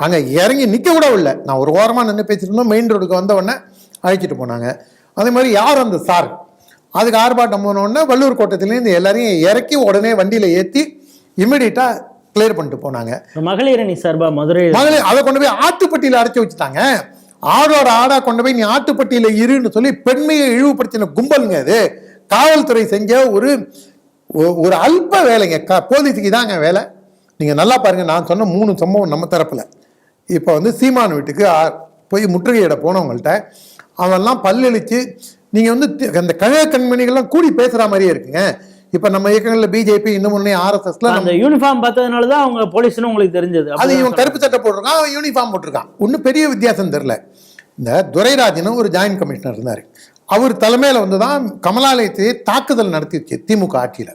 அங்கே இறங்கி நிற்க கூட இல்லை. நான் ஒரு ஓரமாக நின்று பேசிட்டு இருந்தோம். மெயின் ரோடுக்கு வந்த உடனே அழைச்சிட்டு போனாங்க. அதே மாதிரி யார் அந்த சார், அதுக்கு ஆர்ப்பாட்டம் போனோடனே வள்ளூர் கோட்டத்திலேருந்து எல்லாரையும் இறக்கி உடனே வண்டியில் ஏற்றி இம்மிடியட்டாக கிளியர் பண்ணிட்டு போனாங்க. மகளிர் அணி சார்பா மதுரையில் அதை கொண்டு போய் ஆட்டுப்பட்டியில் அடைச்சி வச்சுட்டாங்க. ஆடா கொண்டு போய் நீ ஆட்டுப்பட்டியில் இருன்னு சொல்லி பெண்மையை இழிவுபடுத்தின கும்பலுங்க அது. காவல்துறை செஞ்ச ஒரு அல்ப வேலைங்க. போலீஸுக்கு தாங்க வேலை. நீங்கள் நல்லா பாருங்கள், நான் சொன்ன 3 சம்பவம் நம்ம தரப்பில். இப்போ வந்து சீமான் வீட்டுக்கு போய் முற்றுகையிட போனவங்கள்ட்ட அவெல்லாம் பல்லளிச்சு நீங்கள் வந்து அந்த கழக கண்மணிகள்லாம் கூடி பேசுகிற மாதிரியே இருக்குங்க. இப்போ நம்ம இயக்கங்களில் பிஜேபி இன்னும் முன்னே ஆர்எஸ்எஸ்ல அந்த யூனிஃபார்ம் பார்த்ததுனால தான் அவங்க போலீஸ்னு உங்களுக்கு தெரிஞ்சது. அது இவன் கருப்பு சட்டை போட்டிருக்கான், அவன் யூனிஃபார்ம் போட்டிருக்கான். ஒன்றும் பெரிய வித்தியாசம் தெரியல. இந்த துரைராஜனும் ஒரு ஜாயின்ட் கமிஷனர் இருந்தார். அவர் தலைமையில் வந்து தான் கமலாலயத்தை தாக்குதல் நடத்திடுச்சு திமுக ஆட்சியில்.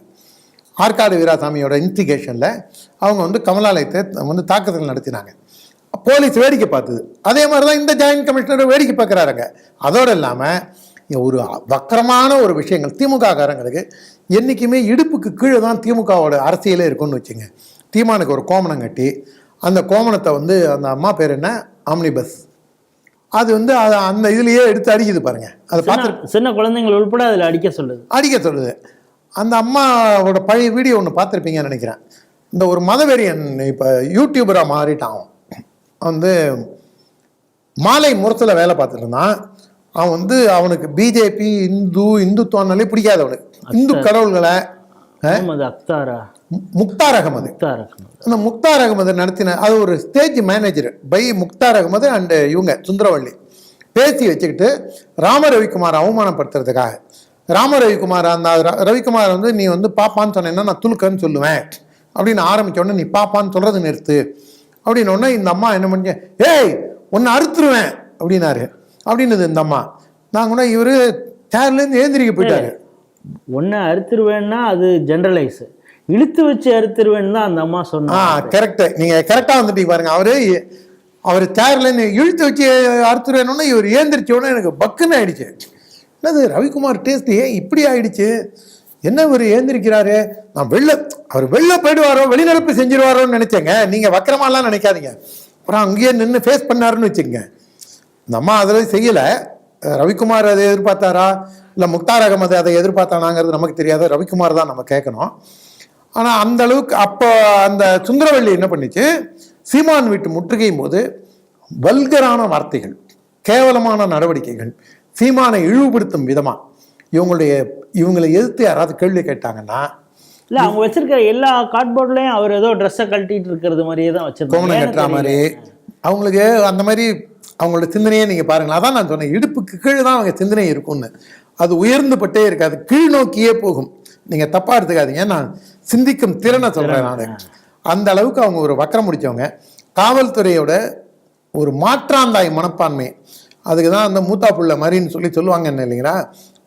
ஆற்காடு வீராசாமியோட இன்ஸ்டிகேஷனில் அவங்க வந்து கமலாலயத்தை வந்து தாக்குதல் நடத்தினாங்க. போலீஸ் வேடிக்கை பார்த்தது. அதே மாதிரி தான் இந்த ஜாயின்ட் கமிஷனர் வேடிக்கை பார்க்குறாருங்க. அதோடு இல்லாமல் ஒரு வக்கரமான ஒரு விஷயங்கள் திமுக காரங்களுக்கு என்றைக்குமே இடுப்புக்கு கீழே தான் திமுகவோட அரசியலே இருக்குன்னு வச்சுங்க. தீமானுக்கு ஒரு கோமணம் கட்டி அந்த கோமணத்தை வந்து அந்த அம்மா பேர் என்ன, ஆம்னி பஸ், அது வந்து அந்த இதுலேயே எடுத்து அடிக்குது பாருங்க. அதை பார்த்து சின்ன குழந்தைங்கள் உள்பட அதில் அடிக்க சொல்லுது. அந்த அம்மாவோட பழைய வீடியோ ஒன்று பார்த்துருப்பீங்கன்னு நினைக்கிறேன். இந்த ஒரு மதவெறியன் இப்போ யூடியூபராக மாறிட்டான். வந்து மாலை முரத்தில் வேலை பார்த்துட்டு இருந்தான். அவன் வந்து அவனுக்கு பிஜேபி இந்துத்துவனாலே பிடிக்காது. அவனுக்கு இந்து கடவுள்களை முக்தார் அகமது அந்த முக்தார் அகமது நடத்தின அது ஒரு stage manager by Mukhtar Ahmed and இவங்க சுந்தரவள்ளி பேசி வச்சுக்கிட்டு ராம ரவிக்குமார் அவமானப்படுத்துறதுக்காக ராம ரவிக்குமார் அந்த ரவிக்குமார் வந்து நீ வந்து பாப்பான்னு சொன்னேன்னா நான் துலுக்கன்னு சொல்லுவேன் அப்படின்னு ஆரம்பிச்ச உடனே நீ பாப்பான்னு சொல்றது நிறுத்து அப்படின்னு உடனே இந்த அம்மா என்ன பண்ண, ஏய் ஒன்னு அறுத்துருவேன் அப்படின்னாரு. அப்படின்னது இந்த அம்மா. நான் கூட இவரு சேர்லேருந்து ஏந்திரிக்க போயிட்டாரு. ஒன்னு அறுத்துருவேன்னா அது ஜெனரலைஸ், இழுத்து வச்சு அறுத்துருவேன்னு தான் அந்த அம்மா சொன்னா. கரெக்டு, நீங்க கரெக்டா வந்துட்டீங்க பாருங்க. அவர் சேர்லேருந்து இழுத்து வச்சு அறுத்துருவேன்னு இவர் ஏந்திரிச்ச உடனே எனக்கு பக்குன்னு ஆயிடுச்சு. என்னது ரவிக்குமார் டேஸ்ட் ஏன் இப்படி ஆயிடுச்சு, என்ன இவர் ஏந்திரிக்கிறாரு, நான் அவர் வெளில போயிடுவாரோ வெளிநடப்பு செஞ்சிருவாரோன்னு நினைச்சேங்க. நீங்க வக்கரமாலாம் நினைக்காதீங்க. அப்புறம் அங்கேயே நின்று ஃபேஸ் பண்ணாருன்னு வச்சுக்கோங்க. இந்த அம்மா அதில் செய்யலை. ரவிக்குமார் அதை எதிர்பார்த்தாரா இல்லை முக்தார் அகமது அதை எதிர்பார்த்தானாங்கிறது நமக்கு தெரியாது. ரவிக்குமார் தான் நம்ம கேட்கணும். ஆனால் அந்த அளவுக்கு அப்போ அந்த சுந்தரவள்ளி என்ன பண்ணிச்சு, சீமான் வீட்டு முற்றுகையும் போது வல்கரான வார்த்தைகள், கேவலமான நடவடிக்கைகள், சீமானை இழிவுபடுத்தும் விதமா இவங்களை எதிர்த்து யாராவது கேள்வி கேட்டாங்கன்னா, இல்லை அவங்க வச்சிருக்கிற எல்லா கார்ட்போர்ட்லையும் அவர் ஏதோ ட்ரெஸ்ஸை கழட்டிட்டு இருக்கிறது மாதிரியே தான் வச்சிருக்காங்க. கோமணம் கட்டுற மாதிரி அவங்களுக்கு அந்த மாதிரி அவங்களோட சிந்தனையே நீங்கள் பாருங்களேன். அதான் நான் சொன்னேன், இடுப்புக்கு கீழே தான் அவங்க சிந்தனை இருக்கும்னு. அது உயர்ந்துபட்டே இருக்காது, கீழ் நோக்கியே போகும். நீங்கள் தப்பாக எடுத்துக்காதீங்க, நான் சிந்திக்கும் திறனை சொல்கிறேன். நான் அந்த அளவுக்கு அவங்க ஒரு வக்கரம் முடித்தவங்க. காவல்துறையோட ஒரு மாற்றாந்தாய் மனப்பான்மை, அதுக்கு தான் அந்த மூத்தா புள்ள மாதிரின்னு சொல்லுவாங்க என்ன இல்லைங்களா.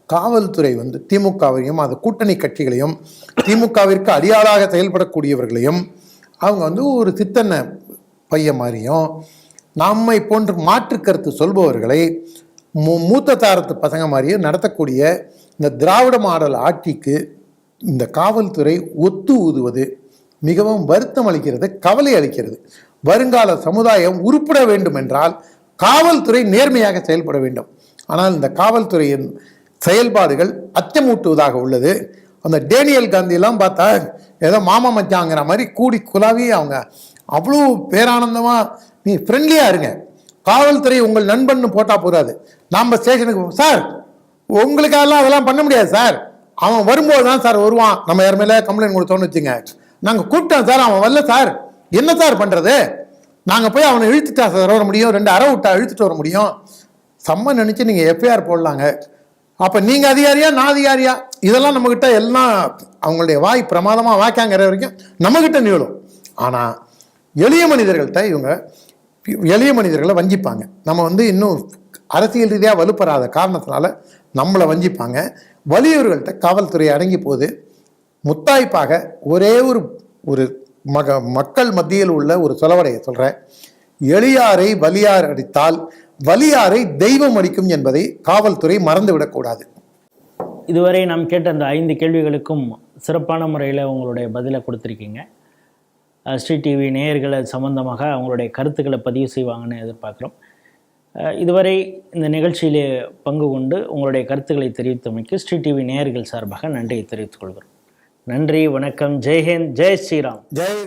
காவல்துறை வந்து திமுகவையும் அது கூட்டணி கட்சிகளையும் திமுகவிற்கு அடியாளாக செயல்படக்கூடியவர்களையும் அவங்க வந்து ஒரு சித்தன்ன பையன் மாதிரியும், நம்மை போன்று மாற்று கருத்து சொல்பவர்களை மூத்த தாரத்து பசங்க மாதிரியும் நடத்தக்கூடிய இந்த திராவிட மாடல் ஆட்சிக்கு இந்த காவல்துறை ஒத்து ஊதுவது மிகவும் வருத்தம் அளிக்கிறது, கவலை அளிக்கிறது. வருங்கால சமுதாயம் உருப்பட வேண்டும் என்றால் காவல்துறை நேர்மையாக செயல்பட வேண்டும். ஆனால் இந்த காவல்துறையின் செயல்பாடுகள் அச்சமூட்டுவதாக உள்ளது. அந்த டேனியல் காந்தியெல்லாம் பார்த்தா ஏதோ மாமா மச்சாங்கிற மாதிரி கூடி குலாவி அவங்க அவ்வளோ பேரானந்தமாக, நீ ஃப்ரெண்ட்லியாக இருங்க, காவல்துறை உங்கள் நண்பன்னு போட்டால் போதாது. நாம் ஸ்டேஷனுக்கு சார் உங்களுக்கெல்லாம் அதெல்லாம் பண்ண முடியாது சார், அவன் வரும்போது தான் சார் வருவான், நம்ம யார் மேலே கம்ப்ளைண்ட் கொடுத்தோன்னு வச்சுங்க, நாங்கள் கூப்பிட்டோம் சார் அவன் வரல சார், என்ன சார் பண்ணுறது, நாங்கள் போய் அவனை இழுத்துட்டா சார் வர முடியும், 2 அரை விட்டா இழுத்துட்டு வர முடியும், செம்ம நினச்சி நீங்கள் எஃப்ஐஆர் போடலாங்க. அப்போ நீங்கள் அதிகாரியா நான் அதிகாரியா, இதெல்லாம் நம்மக்கிட்ட எல்லாம் அவங்களுடைய வாய் பிரமாதமாக வாக்காங்கிற வரைக்கும் நம்மக்கிட்ட நிகழும். ஆனால் எளிய மனிதர்களை வஞ்சிப்பாங்க. நம்ம வந்து இன்னும் அரசியல் ரீதியாக வலுப்பெறாத காரணத்தினால நம்மளை வஞ்சிப்பாங்க. வலியவர்கள்ட்ட காவல்துறை அடங்கி போது முத்தாய்ப்பாக ஒரே ஒரு மக்கள் மத்தியில் உள்ள ஒரு சொலவடையை சொல்கிறேன், எளியாரை வலியார் அடித்தால் வலியாரை தெய்வம் அடிக்கும் என்பதை காவல்துறை மறந்துவிடக்கூடாது. இதுவரை நாம் கேட்ட அந்த 5 கேள்விகளுக்கும் சிறப்பான முறையில் உங்களுடைய பதிலை கொடுத்துருக்கீங்க. ஸ்ரீ டிவி நேயர்கள் அது சம்பந்தமாக அவங்களுடைய கருத்துக்களை பதிவு செய்வாங்கன்னு எதிர்பார்க்குறோம். இதுவரை இந்த நிகழ்ச்சியிலே பங்கு கொண்டு உங்களுடைய கருத்துக்களை தெரிவித்தமைக்கு ஸ்ரீ டிவி நேயர்கள் சார்பாக நன்றியை தெரிவித்துக் கொள்கிறோம். நன்றி, வணக்கம், ஜெய்ஹிந்த், ஜெய் ஸ்ரீராம். ஜெய்